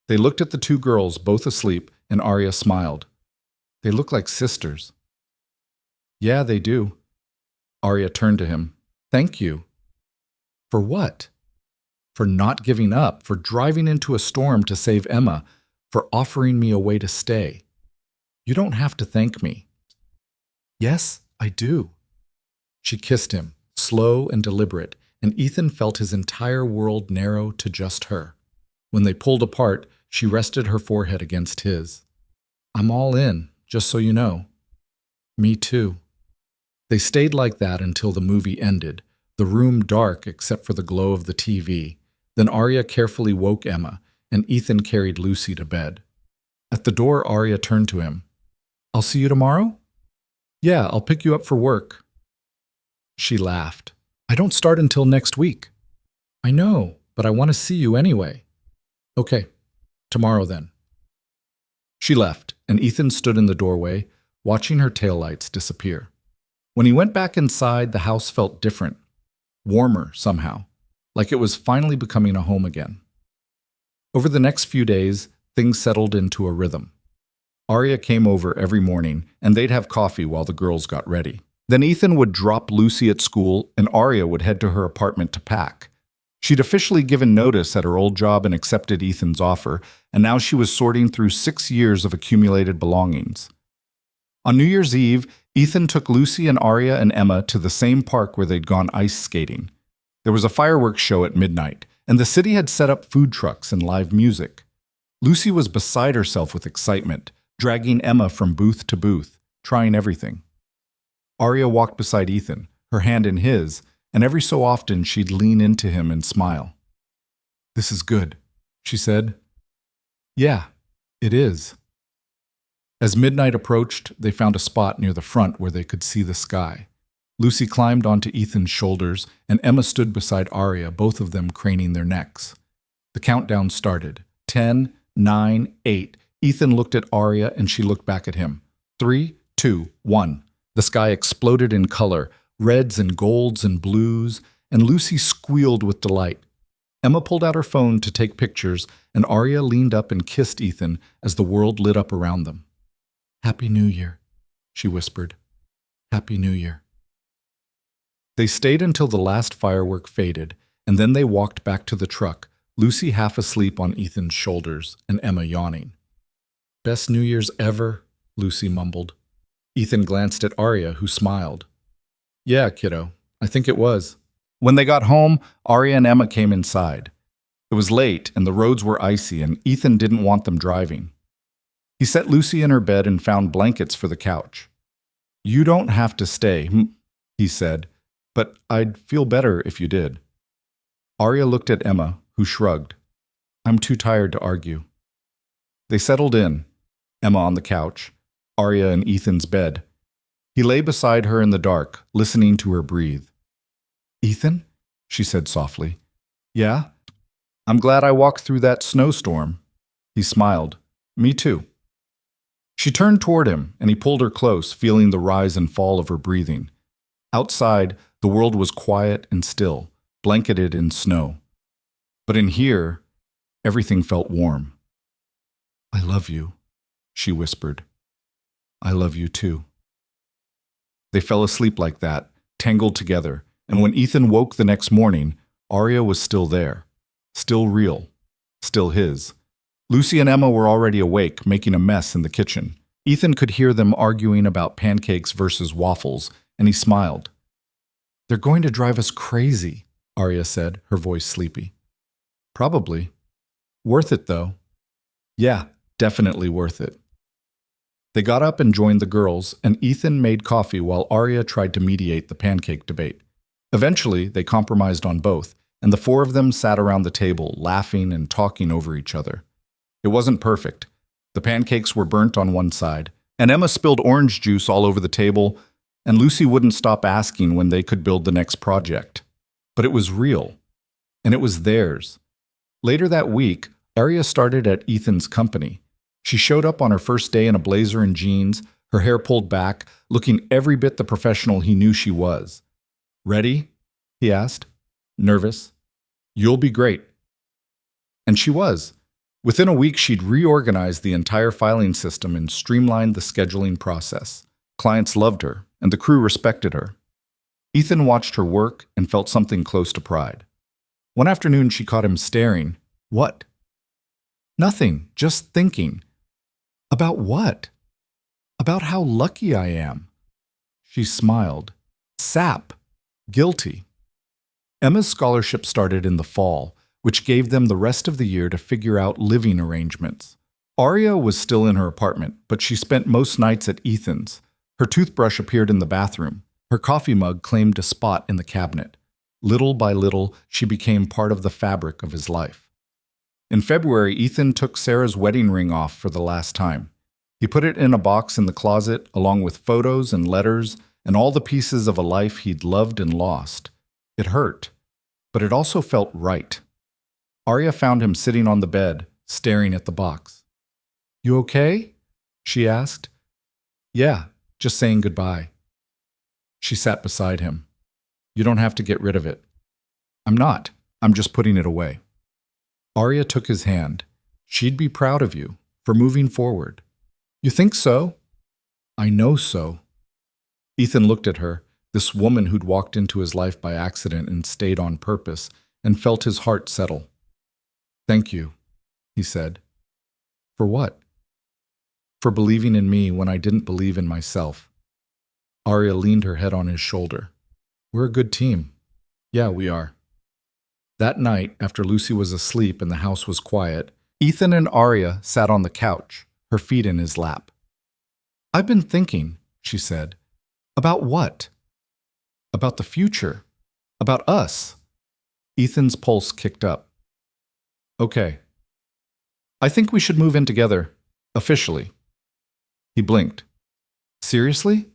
They looked at the two girls, both asleep, and Arya smiled. They look like sisters. Yeah, they do. Arya turned to him. Thank you. For what? For not giving up, for driving into a storm to save Emma, for offering me a way to stay. You don't have to thank me. Yes, I do. She kissed him, slow and deliberate, and Ethan felt his entire world narrow to just her. When they pulled apart, she rested her forehead against his. I'm all in, just so you know. Me too. They stayed like that until the movie ended, the room dark except for the glow of the TV. Then Arya carefully woke Emma, and Ethan carried Lucy to bed. At the door, Arya turned to him. I'll see you tomorrow? Yeah, I'll pick you up for work. She laughed. I don't start until next week. I know, but I want to see you anyway. Okay, tomorrow then. She left, and Ethan stood in the doorway, watching her taillights disappear. When he went back inside, the house felt different, warmer somehow, like it was finally becoming a home again. Over the next few days, things settled into a rhythm. Arya came over every morning, and they'd have coffee while the girls got ready. Then Ethan would drop Lucy at school, and Arya would head to her apartment to pack. She'd officially given notice at her old job and accepted Ethan's offer, and now she was sorting through 6 years of accumulated belongings. On New Year's Eve, Ethan took Lucy and Arya and Emma to the same park where they'd gone ice skating. There was a fireworks show at midnight, and the city had set up food trucks and live music. Lucy was beside herself with excitement, dragging Emma from booth to booth, trying everything. Arya walked beside Ethan, her hand in his, and every so often she'd lean into him and smile. This is good, she said. Yeah, it is. As midnight approached, they found a spot near the front where they could see the sky. Lucy climbed onto Ethan's shoulders, and Emma stood beside Arya, both of them craning their necks. The countdown started. 10, 9, 8. Ethan looked at Arya, and she looked back at him. 3, 2, 1. The sky exploded in color, reds and golds and blues, and Lucy squealed with delight. Emma pulled out her phone to take pictures, and Arya leaned up and kissed Ethan as the world lit up around them. Happy New Year, she whispered. Happy New Year. They stayed until the last firework faded, and then they walked back to the truck, Lucy half asleep on Ethan's shoulders and Emma yawning. Best New Year's ever, Lucy mumbled. Ethan glanced at Arya, who smiled. Yeah, kiddo, I think it was. When they got home, Arya and Emma came inside. It was late, and the roads were icy, and Ethan didn't want them driving. He set Lucy in her bed and found blankets for the couch. "You don't have to stay," he said, "but I'd feel better if you did." Arya looked at Emma, who shrugged. "I'm too tired to argue." They settled in, Emma on the couch, Arya in Ethan's bed. He lay beside her in the dark, listening to her breathe. "Ethan?" she said softly. "Yeah? I'm glad I walked through that snowstorm." He smiled. "Me too." She turned toward him, and he pulled her close, feeling the rise and fall of her breathing. Outside, the world was quiet and still, blanketed in snow. But in here, everything felt warm. "I love you," she whispered. "I love you too." They fell asleep like that, tangled together, and when Ethan woke the next morning, Arya was still there, still real, still his. Lucy and Emma were already awake, making a mess in the kitchen. Ethan could hear them arguing about pancakes versus waffles, and he smiled. "They're going to drive us crazy," Arya said, her voice sleepy. "Probably. Worth it, though." "Yeah, definitely worth it." They got up and joined the girls, and Ethan made coffee while Arya tried to mediate the pancake debate. Eventually, they compromised on both, and the four of them sat around the table, laughing and talking over each other. It wasn't perfect. The pancakes were burnt on one side, and Emma spilled orange juice all over the table, and Lucy wouldn't stop asking when they could build the next project. But it was real, and it was theirs. Later that week, Arya started at Ethan's company. She showed up on her first day in a blazer and jeans, her hair pulled back, looking every bit the professional he knew she was. "Ready?" he asked, nervous. "You'll be great." And she was. Within a week, she'd reorganized the entire filing system and streamlined the scheduling process. Clients loved her, and the crew respected her. Ethan watched her work and felt something close to pride. One afternoon, she caught him staring. "What?" "Nothing, just thinking." "About what?" "About how lucky I am." She smiled. Sap. Guilty. Emma's scholarship started in the fall, which gave them the rest of the year to figure out living arrangements. Arya was still in her apartment, but she spent most nights at Ethan's. Her toothbrush appeared in the bathroom. Her coffee mug claimed a spot in the cabinet. Little by little, she became part of the fabric of his life. In February, Ethan took Sarah's wedding ring off for the last time. He put it in a box in the closet, along with photos and letters and all the pieces of a life he'd loved and lost. It hurt, but it also felt right. Arya found him sitting on the bed, staring at the box. "You okay?" she asked. "Yeah, just saying goodbye." She sat beside him. "You don't have to get rid of it." "I'm not. I'm just putting it away." Arya took his hand. "She'd be proud of you for moving forward." "You think so?" "I know so." Ethan looked at her, this woman who'd walked into his life by accident and stayed on purpose, and felt his heart settle. "Thank you," he said. "For what?" "For believing in me when I didn't believe in myself." Arya leaned her head on his shoulder. "We're a good team." "Yeah, we are." That night, after Lucy was asleep and the house was quiet, Ethan and Arya sat on the couch, her feet in his lap. "I've been thinking," she said. "About what?" "About the future. About us." Ethan's pulse kicked up. "Okay. I think we should move in together, officially." He blinked. "Seriously?"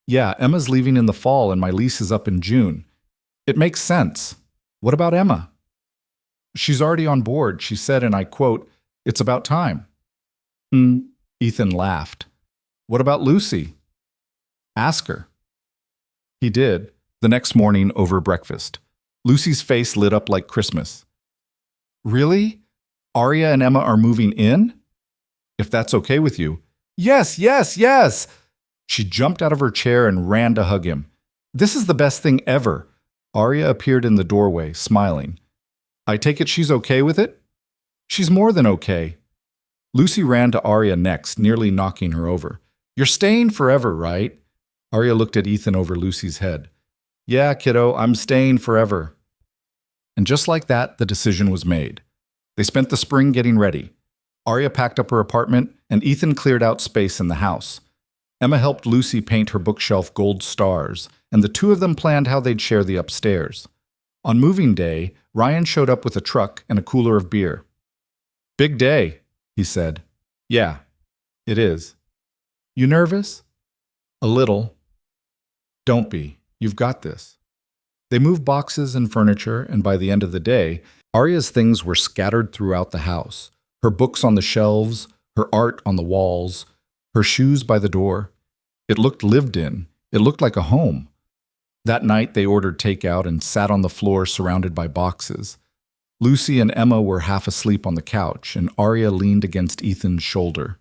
"Yeah, Emma's leaving in the fall and my lease is up in June. It makes sense. What about Emma?" "She's already on board," she said, and I quote, "It's about time." Ethan laughed. "What about Lucy?" "Ask her." He did, the next morning over breakfast. Lucy's face lit up like Christmas. "Really? Arya and Emma are moving in?" "If that's okay with you." "Yes, yes, yes!" She jumped out of her chair and ran to hug him. "This is the best thing ever." Arya appeared in the doorway, smiling. "I take it she's okay with it?" "She's more than okay." Lucy ran to Arya next, nearly knocking her over. "You're staying forever, right?" Arya looked at Ethan over Lucy's head. Yeah, kiddo, I'm staying forever. And just like that, the decision was made. They spent the spring getting ready. Arya packed up her apartment, and Ethan cleared out space in the house. Emma helped Lucy paint her bookshelf gold stars, and the two of them planned how they'd share the upstairs. On moving day, Ryan showed up with a truck and a cooler of beer. Big day, he said. Yeah, it is. You nervous? A little. Don't be. You've got this. They moved boxes and furniture, and by the end of the day, Arya's things were scattered throughout the house. Her books on the shelves, her art on the walls, her shoes by the door. It looked lived in. It looked like a home. That night they ordered takeout and sat on the floor surrounded by boxes. Lucy and Emma were half asleep on the couch, and Arya leaned against Ethan's shoulder.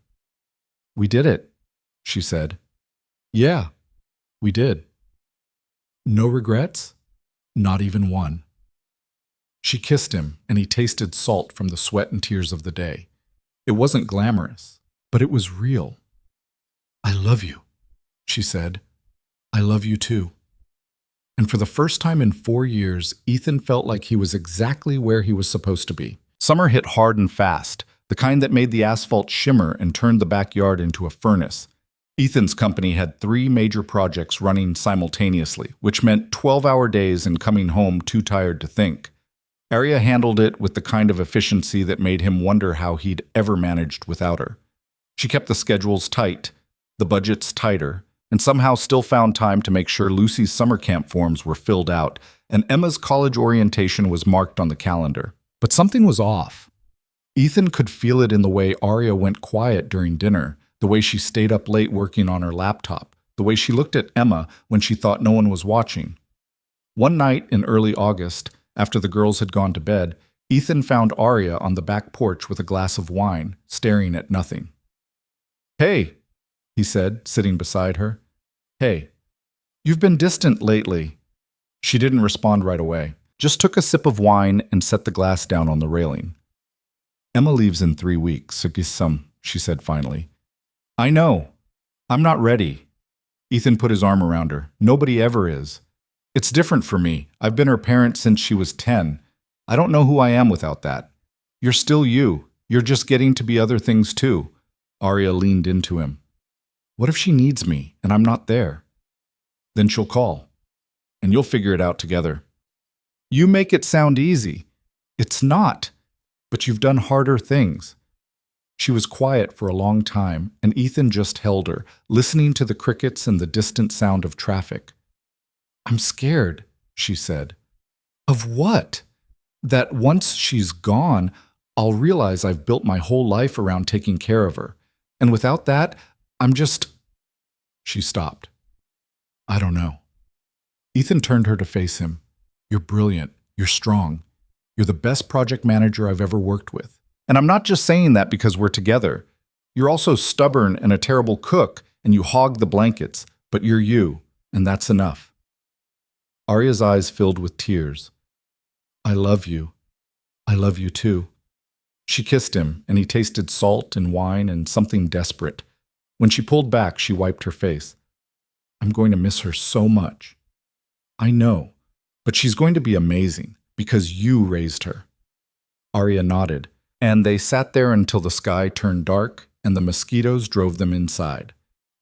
We did it, she said. Yeah, we did. No regrets? Not even one. She kissed him, and he tasted salt from the sweat and tears of the day. It wasn't glamorous, but it was real. I love you, she said. I love you too. And for the first time in 4 years, Ethan felt like he was exactly where he was supposed to be. Summer hit hard and fast, the kind that made the asphalt shimmer and turned the backyard into a furnace. Ethan's company had 3 major projects running simultaneously, which meant 12-hour days and coming home too tired to think. Arya handled it with the kind of efficiency that made him wonder how he'd ever managed without her. She kept the schedules tight, the budgets tighter, and somehow still found time to make sure Lucy's summer camp forms were filled out, and Emma's college orientation was marked on the calendar. But something was off. Ethan could feel it in the way Arya went quiet during dinner, the way she stayed up late working on her laptop, the way she looked at Emma when she thought no one was watching. One night in early August, after the girls had gone to bed, Ethan found Arya on the back porch with a glass of wine, staring at nothing. Hey, he said, sitting beside her. Hey, you've been distant lately. She didn't respond right away, just took a sip of wine and set the glass down on the railing. Emma leaves in 3 weeks, she said finally. I know. I'm not ready. Ethan put his arm around her. Nobody ever is. It's different for me. I've been her parent since she was 10. I don't know who I am without that. You're still you. You're just getting to be other things too. Arya leaned into him. What if she needs me and I'm not there? Then she'll call, and you'll figure it out together. You make it sound easy. It's not, but you've done harder things. She was quiet for a long time, and Ethan just held her, listening to the crickets and the distant sound of traffic. I'm scared, she said. Of what? That once she's gone, I'll realize I've built my whole life around taking care of her. And without that, I'm just... She stopped. I don't know. Ethan turned her to face him. You're brilliant. You're strong. You're the best project manager I've ever worked with. And I'm not just saying that because we're together. You're also stubborn and a terrible cook, and you hog the blankets, but you're you, and that's enough. Arya's eyes filled with tears. I love you. I love you too. She kissed him, and he tasted salt and wine and something desperate. When she pulled back, she wiped her face. I'm going to miss her so much. I know, but she's going to be amazing, because you raised her. Arya nodded, and they sat there until the sky turned dark and the mosquitoes drove them inside.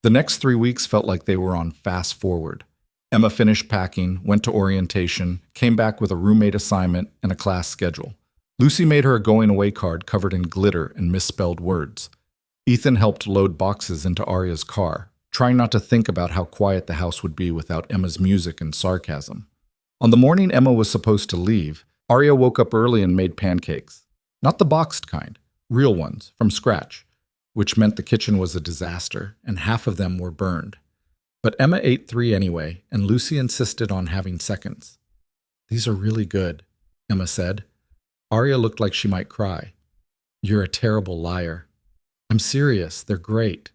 The next 3 weeks felt like they were on fast forward. Emma finished packing, went to orientation, came back with a roommate assignment and a class schedule. Lucy made her a going-away card covered in glitter and misspelled words. Ethan helped load boxes into Arya's car, trying not to think about how quiet the house would be without Emma's music and sarcasm. On the morning Emma was supposed to leave, Arya woke up early and made pancakes. Not the boxed kind, real ones, from scratch, which meant the kitchen was a disaster, and half of them were burned. But Emma ate 3 anyway, and Lucy insisted on having seconds. These are really good, Emma said. Arya looked like she might cry. You're a terrible liar. I'm serious, they're great.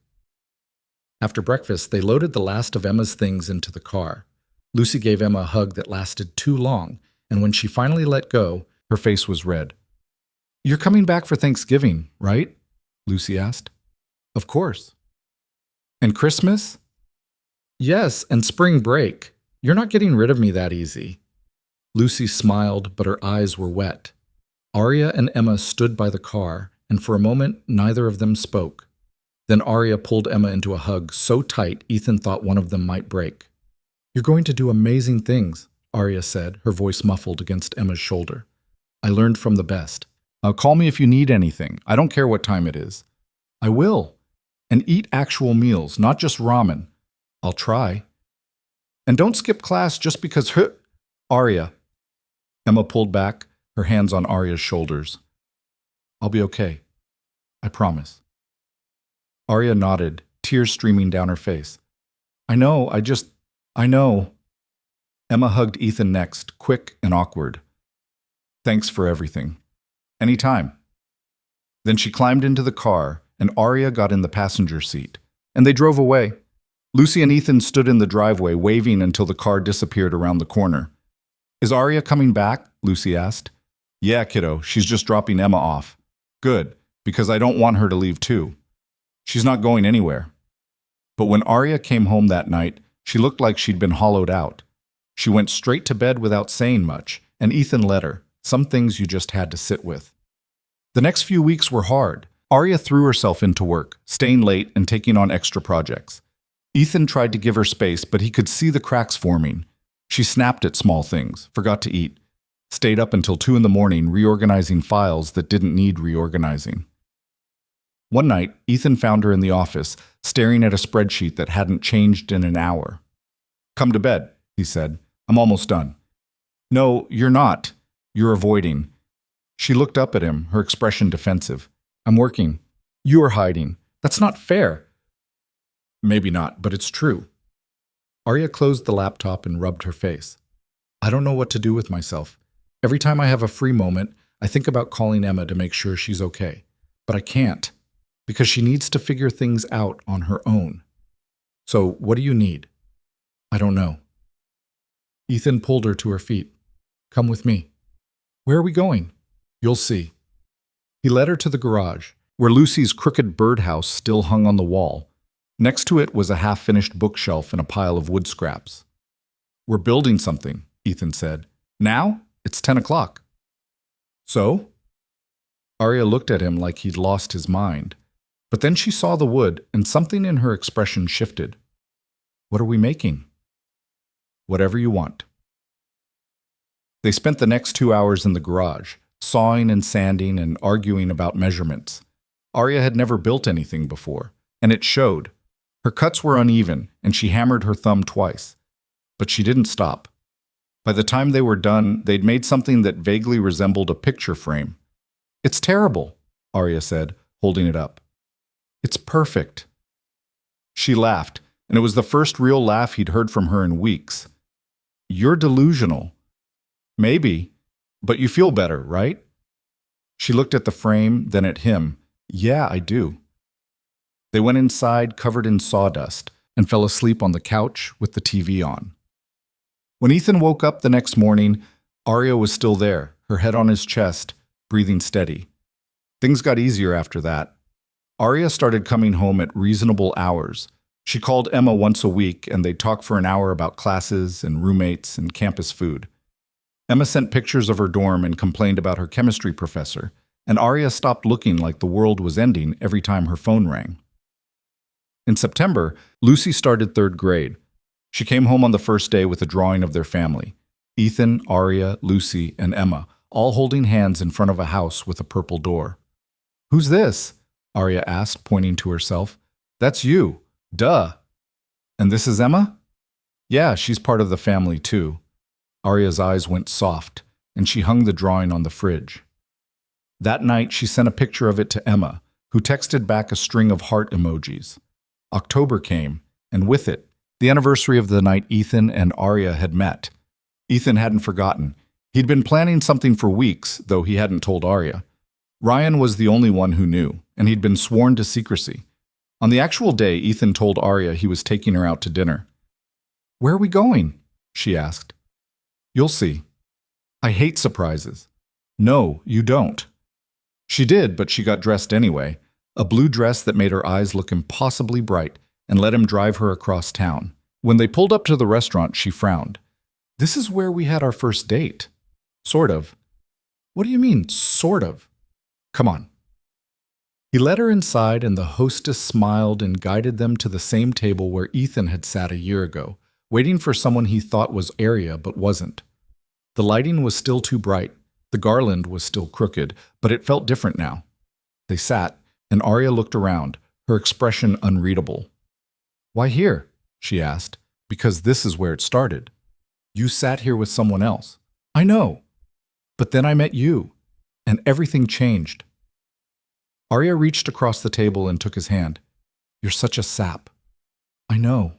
After breakfast, they loaded the last of Emma's things into the car. Lucy gave Emma a hug that lasted too long, and when she finally let go, her face was red. You're coming back for Thanksgiving, right? Lucy asked. Of course. And Christmas? Yes, and spring break. You're not getting rid of me that easy. Lucy smiled, but her eyes were wet. Arya and Emma stood by the car, and for a moment neither of them spoke. Then Arya pulled Emma into a hug so tight Ethan thought one of them might break. You're going to do amazing things, Arya said, her voice muffled against Emma's shoulder. I learned from the best. Call me if you need anything. I don't care what time it is. I will. And eat actual meals, not just ramen. I'll try. And don't skip class just because Arya. Emma pulled back, her hands on Arya's shoulders. I'll be okay. I promise. Arya nodded, tears streaming down her face. I know. Emma hugged Ethan next, quick and awkward. Thanks for everything. Anytime. Then she climbed into the car, and Arya got in the passenger seat, and they drove away. Lucy and Ethan stood in the driveway, waving until the car disappeared around the corner. Is Arya coming back? Lucy asked. Yeah, kiddo, she's just dropping Emma off. Good, because I don't want her to leave too. She's not going anywhere. But when Arya came home that night, she looked like she'd been hollowed out. She went straight to bed without saying much, and Ethan let her. Some things you just had to sit with. The next few weeks were hard. Arya threw herself into work, staying late and taking on extra projects. Ethan tried to give her space, but he could see the cracks forming. She snapped at small things, forgot to eat, stayed up until 2 a.m. reorganizing files that didn't need reorganizing. One night, Ethan found her in the office, staring at a spreadsheet that hadn't changed in an hour. Come to bed, he said. I'm almost done. No, you're not. You're avoiding. She looked up at him, her expression defensive. I'm working. You're hiding. That's not fair. Maybe not, but it's true. Arya closed the laptop and rubbed her face. I don't know what to do with myself. Every time I have a free moment, I think about calling Emma to make sure she's okay. But I can't, because she needs to figure things out on her own. So, what do you need? I don't know. Ethan pulled her to her feet. Come with me. Where are we going? You'll see. He led her to the garage, where Lucy's crooked birdhouse still hung on the wall. Next to it was a half-finished bookshelf and a pile of wood scraps. We're building something, Ethan said. Now? It's 10 o'clock. So? Arya looked at him like he'd lost his mind. But then she saw the wood, and something in her expression shifted. What are we making? Whatever you want. They spent the next 2 hours in the garage, sawing and sanding and arguing about measurements. Arya had never built anything before, and it showed. Her cuts were uneven, and she hammered her thumb twice. But she didn't stop. By the time they were done, they'd made something that vaguely resembled a picture frame. It's terrible, Arya said, holding it up. It's perfect. She laughed, and it was the first real laugh he'd heard from her in weeks. You're delusional. Maybe, but you feel better, right? She looked at the frame, then at him. Yeah, I do. They went inside, covered in sawdust, and fell asleep on the couch with the TV on. When Ethan woke up the next morning, Arya was still there, her head on his chest, breathing steady. Things got easier after that. Arya started coming home at reasonable hours. She called Emma once a week, and they'd talk for an hour about classes and roommates and campus food. Emma sent pictures of her dorm and complained about her chemistry professor, and Arya stopped looking like the world was ending every time her phone rang. In September, Lucy started 3rd grade. She came home on the first day with a drawing of their family. Ethan, Arya, Lucy, and Emma, all holding hands in front of a house with a purple door. Who's this? Arya asked, pointing to herself. That's you. Duh. And this is Emma? Yeah, she's part of the family too. Arya's eyes went soft, and she hung the drawing on the fridge. That night, she sent a picture of it to Emma, who texted back a string of heart emojis. October came, and with it, the anniversary of the night Ethan and Arya had met. Ethan hadn't forgotten. He'd been planning something for weeks, though he hadn't told Arya. Ryan was the only one who knew, and he'd been sworn to secrecy. On the actual day, Ethan told Arya he was taking her out to dinner. Where are we going? She asked. You'll see. I hate surprises. No, you don't. She did, but she got dressed anyway, a blue dress that made her eyes look impossibly bright, and let him drive her across town. When they pulled up to the restaurant, she frowned. This is where we had our first date. Sort of. What do you mean, sort of? Come on. He led her inside, and the hostess smiled and guided them to the same table where Ethan had sat a year ago, waiting for someone he thought was Arya but wasn't. The lighting was still too bright, the garland was still crooked, but it felt different now. They sat, and Arya looked around, her expression unreadable. Why here? She asked. Because this is where it started. You sat here with someone else. I know. But then I met you, and everything changed. Arya reached across the table and took his hand. You're such a sap. I know.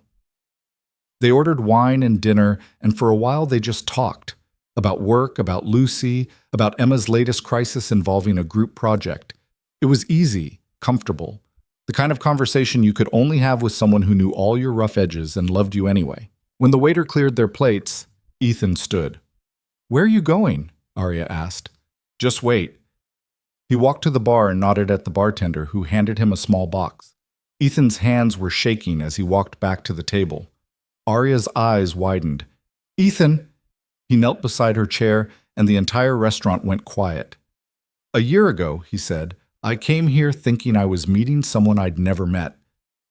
They ordered wine and dinner, and for a while they just talked. About work, about Lucy, about Emma's latest crisis involving a group project. It was easy, comfortable. The kind of conversation you could only have with someone who knew all your rough edges and loved you anyway. When the waiter cleared their plates, Ethan stood. Where are you going? Arya asked. Just wait. He walked to the bar and nodded at the bartender, who handed him a small box. Ethan's hands were shaking as he walked back to the table. Arya's eyes widened. Ethan! He knelt beside her chair, and the entire restaurant went quiet. A year ago, he said, I came here thinking I was meeting someone I'd never met.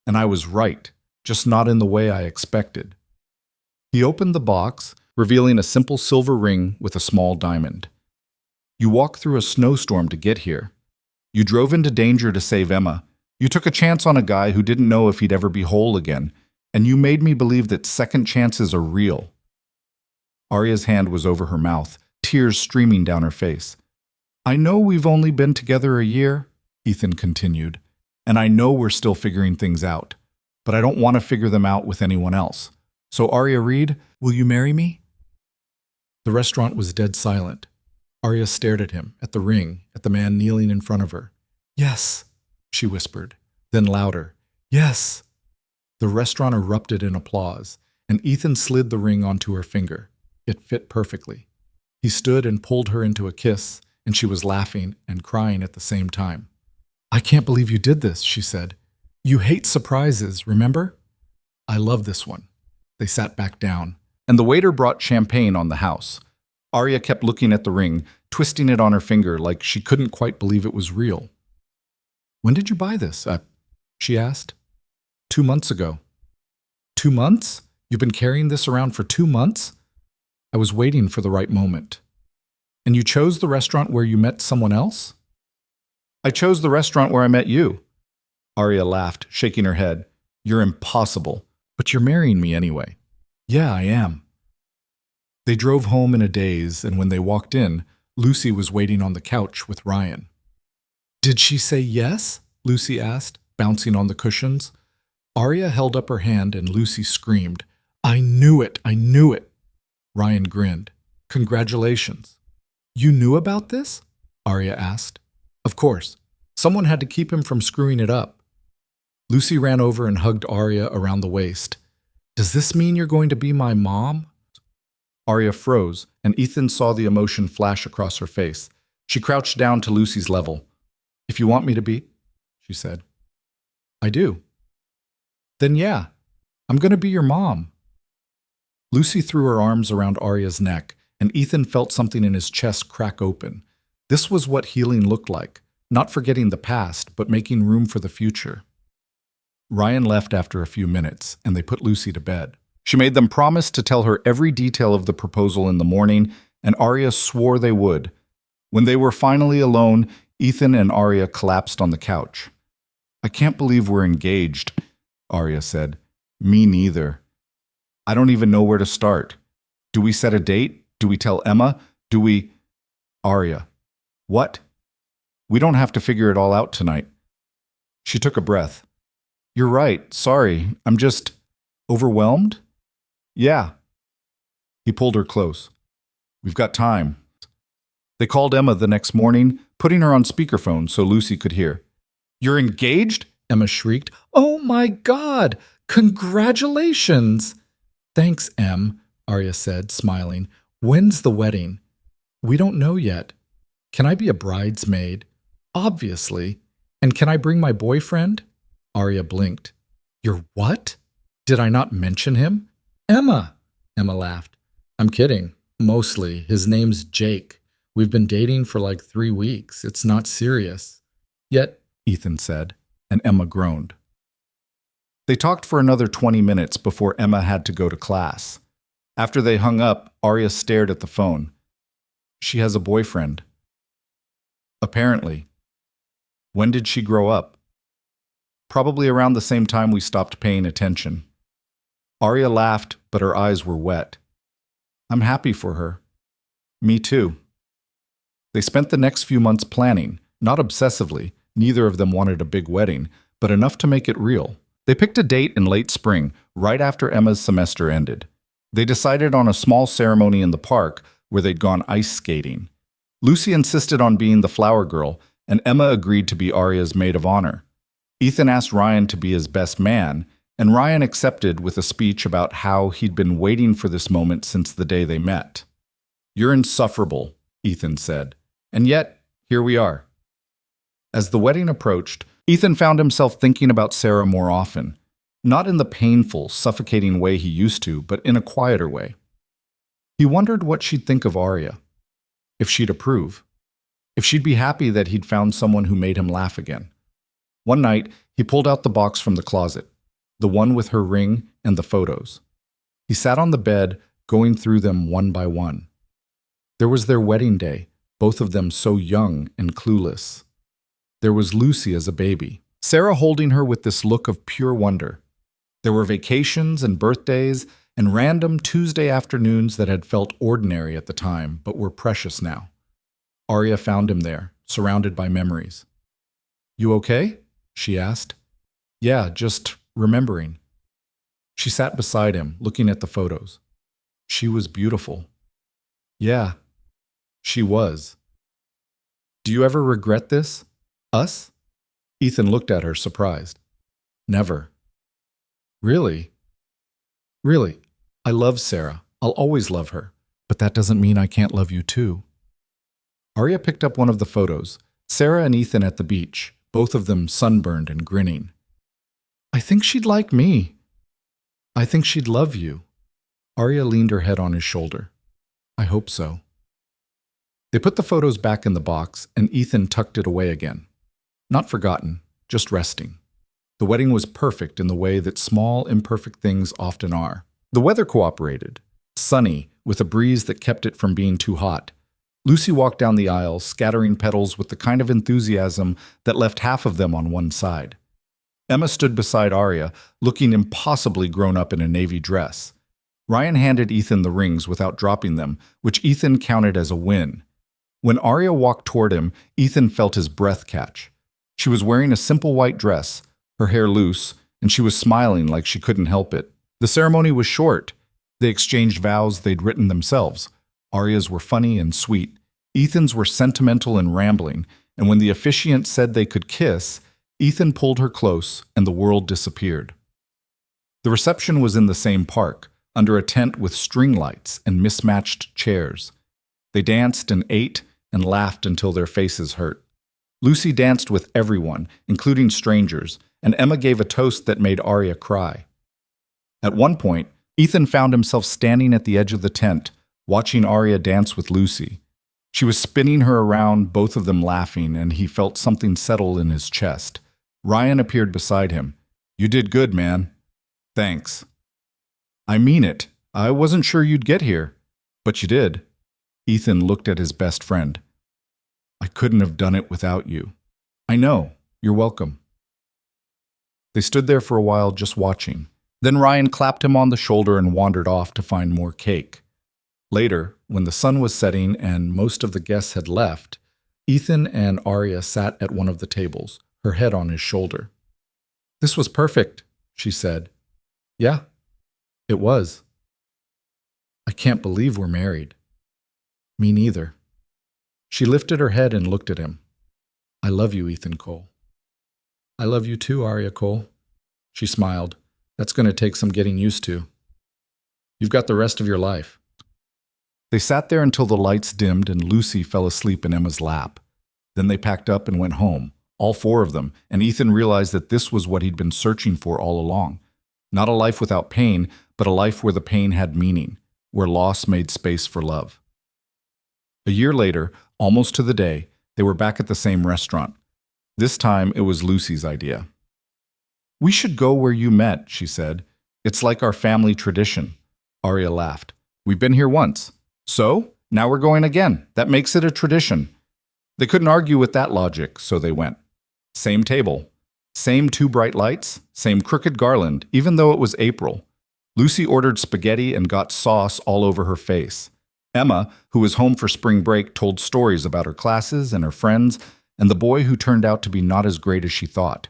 And I was right, just not in the way I expected. He opened the box, revealing a simple silver ring with a small diamond. You walked through a snowstorm to get here. You drove into danger to save Emma. You took a chance on a guy who didn't know if he'd ever be whole again. And you made me believe that second chances are real. Arya's hand was over her mouth, tears streaming down her face. I know we've only been together a year, Ethan continued, and I know we're still figuring things out, but I don't want to figure them out with anyone else. So Arya Reed, will you marry me? The restaurant was dead silent. Arya stared at him, at the ring, at the man kneeling in front of her. Yes, she whispered, then louder, yes. The restaurant erupted in applause, and Ethan slid the ring onto her finger. It fit perfectly. He stood and pulled her into a kiss, and she was laughing and crying at the same time. I can't believe you did this, she said. You hate surprises, remember? I love this one. They sat back down, and the waiter brought champagne on the house. Arya kept looking at the ring, twisting it on her finger like she couldn't quite believe it was real. When did you buy this? She asked. 2 months ago. 2 months? You've been carrying this around for 2 months? I was waiting for the right moment. And you chose the restaurant where you met someone else? I chose the restaurant where I met you. Arya laughed, shaking her head. You're impossible, but you're marrying me anyway. Yeah, I am. They drove home in a daze, and when they walked in, Lucy was waiting on the couch with Ryan. Did she say yes? Lucy asked, bouncing on the cushions. Arya held up her hand and Lucy screamed, I knew it, I knew it. Ryan grinned. Congratulations. You knew about this? Arya asked. Of course. Someone had to keep him from screwing it up. Lucy ran over and hugged Arya around the waist. Does this mean you're going to be my mom? Arya froze, and Ethan saw the emotion flash across her face. She crouched down to Lucy's level. If you want me to be, she said. I do. Then yeah, I'm going to be your mom. Lucy threw her arms around Arya's neck, and Ethan felt something in his chest crack open. This was what healing looked like, not forgetting the past, but making room for the future. Ryan left after a few minutes, and they put Lucy to bed. She made them promise to tell her every detail of the proposal in the morning, and Arya swore they would. When they were finally alone, Ethan and Arya collapsed on the couch. I can't believe we're engaged, Arya said. Me neither. I don't even know where to start. Do we set a date? Do we tell Emma? Do we... Arya. What? We don't have to figure it all out tonight. She took a breath. You're right. Sorry. I'm just... overwhelmed? Yeah. He pulled her close. We've got time. They called Emma the next morning, putting her on speakerphone so Lucy could hear. You're engaged? Emma shrieked. Oh my God! Congratulations! Thanks, Em, Arya said, smiling. When's the wedding? We don't know yet. Can I be a bridesmaid? Obviously. And can I bring my boyfriend? Arya blinked. Your what? Did I not mention him? Emma! Emma laughed. I'm kidding. Mostly. His name's Jake. We've been dating for like 3 weeks. It's not serious. Yet, Ethan said, and Emma groaned. They talked for another 20 minutes before Emma had to go to class. After they hung up, Arya stared at the phone. She has a boyfriend. Apparently. When did she grow up? Probably around the same time we stopped paying attention. Arya laughed, but her eyes were wet. I'm happy for her. Me too. They spent the next few months planning, not obsessively. Neither of them wanted a big wedding, but enough to make it real. They picked a date in late spring, right after Emma's semester ended. They decided on a small ceremony in the park where they'd gone ice skating. Lucy insisted on being the flower girl, and Emma agreed to be Arya's maid of honor. Ethan asked Ryan to be his best man, and Ryan accepted with a speech about how he'd been waiting for this moment since the day they met. You're insufferable, Ethan said, and yet, here we are. As the wedding approached, Ethan found himself thinking about Sarah more often, not in the painful, suffocating way he used to, but in a quieter way. He wondered what she'd think of Arya, if she'd approve, if she'd be happy that he'd found someone who made him laugh again. One night, he pulled out the box from the closet, the one with her ring and the photos. He sat on the bed, going through them one by one. There was their wedding day, both of them so young and clueless. There was Lucy as a baby, Sarah holding her with this look of pure wonder. There were vacations and birthdays and random Tuesday afternoons that had felt ordinary at the time, but were precious now. Arya found him there, surrounded by memories. You okay? She asked. Yeah, just remembering. She sat beside him, looking at the photos. She was beautiful. Yeah, she was. Do you ever regret this? Us? Ethan looked at her, surprised. Never. Really? Really, I love Sarah. I'll always love her. But that doesn't mean I can't love you too. Arya picked up one of the photos, Sarah and Ethan at the beach, both of them sunburned and grinning. I think she'd like me. I think she'd love you. Arya leaned her head on his shoulder. I hope so. They put the photos back in the box, and Ethan tucked it away again. Not forgotten, just resting. The wedding was perfect in the way that small, imperfect things often are. The weather cooperated, sunny, with a breeze that kept it from being too hot. Lucy walked down the aisle, scattering petals with the kind of enthusiasm that left half of them on one side. Emma stood beside Arya, looking impossibly grown up in a navy dress. Ryan handed Ethan the rings without dropping them, which Ethan counted as a win. When Arya walked toward him, Ethan felt his breath catch. She was wearing a simple white dress, her hair loose, and she was smiling like she couldn't help it. The ceremony was short. They exchanged vows they'd written themselves. Arya's were funny and sweet. Ethan's were sentimental and rambling, and when the officiant said they could kiss, Ethan pulled her close and the world disappeared. The reception was in the same park, under a tent with string lights and mismatched chairs. They danced and ate and laughed until their faces hurt. Lucy danced with everyone, including strangers, and Emma gave a toast that made Arya cry. At one point, Ethan found himself standing at the edge of the tent, watching Arya dance with Lucy. She was spinning her around, both of them laughing, and he felt something settle in his chest. Ryan appeared beside him. You did good, man. Thanks. I mean it. I wasn't sure you'd get here, but you did. Ethan looked at his best friend. I couldn't have done it without you. I know. You're welcome. They stood there for a while just watching. Then Ryan clapped him on the shoulder and wandered off to find more cake. Later, when the sun was setting and most of the guests had left, Ethan and Arya sat at one of the tables, her head on his shoulder. This was perfect, she said. Yeah, it was. I can't believe we're married. Me neither. She lifted her head and looked at him. I love you, Ethan Cole. I love you too, Arya Cole. She smiled. That's going to take some getting used to. You've got the rest of your life. They sat there until the lights dimmed and Lucy fell asleep in Emma's lap. Then they packed up and went home, all four of them, and Ethan realized that this was what he'd been searching for all along. Not a life without pain, but a life where the pain had meaning, where loss made space for love. A year later, almost to the day, they were back at the same restaurant. This time, it was Lucy's idea. "We should go where you met," she said. "It's like our family tradition." Arya laughed. "We've been here once. So, now we're going again. That makes it a tradition." They couldn't argue with that logic, so they went. Same table. Same two bright lights. Same crooked garland, even though it was April. Lucy ordered spaghetti and got sauce all over her face. Emma, who was home for spring break, told stories about her classes and her friends, and the boy who turned out to be not as great as she thought.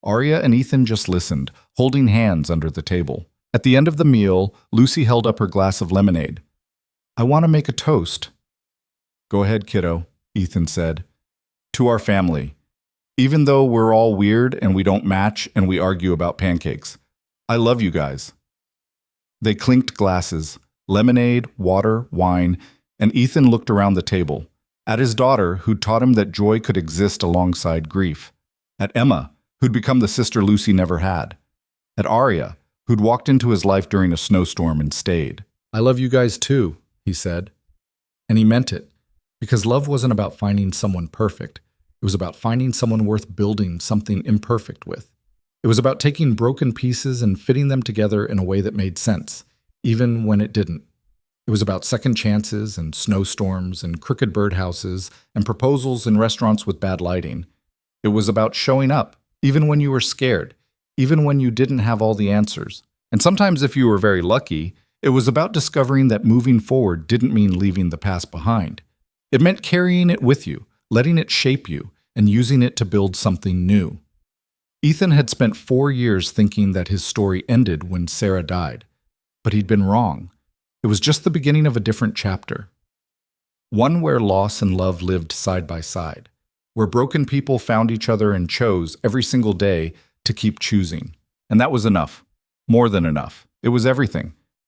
Arya and Ethan just listened, holding hands under the table. At the end of the meal, Lucy held up her glass of lemonade. "I want to make a toast." "Go ahead, kiddo," Ethan said. "To our family. Even though we're all weird and we don't match and we argue about pancakes. I love you guys." They clinked glasses, lemonade, water, wine, and Ethan looked around the table. At his daughter, who'd taught him that joy could exist alongside grief. At Emma, who'd become the sister Lucy never had. At Arya, who'd walked into his life during a snowstorm and stayed. "I love you guys too," he said. And he meant it, because love wasn't about finding someone perfect. It was about finding someone worth building something imperfect with. It was about taking broken pieces and fitting them together in a way that made sense, even when it didn't. It was about second chances and snowstorms and crooked birdhouses and proposals in restaurants with bad lighting. It was about showing up, even when you were scared, even when you didn't have all the answers. And sometimes, if you were very lucky, it was about discovering that moving forward didn't mean leaving the past behind. It meant carrying it with you, letting it shape you, and using it to build something new. Ethan had spent 4 years thinking that his story ended when Sarah died, but he'd been wrong. It was just the beginning of a different chapter. One where loss and love lived side by side, where broken people found each other and chose every single day to keep choosing. And that was enough. More than enough. It was everything.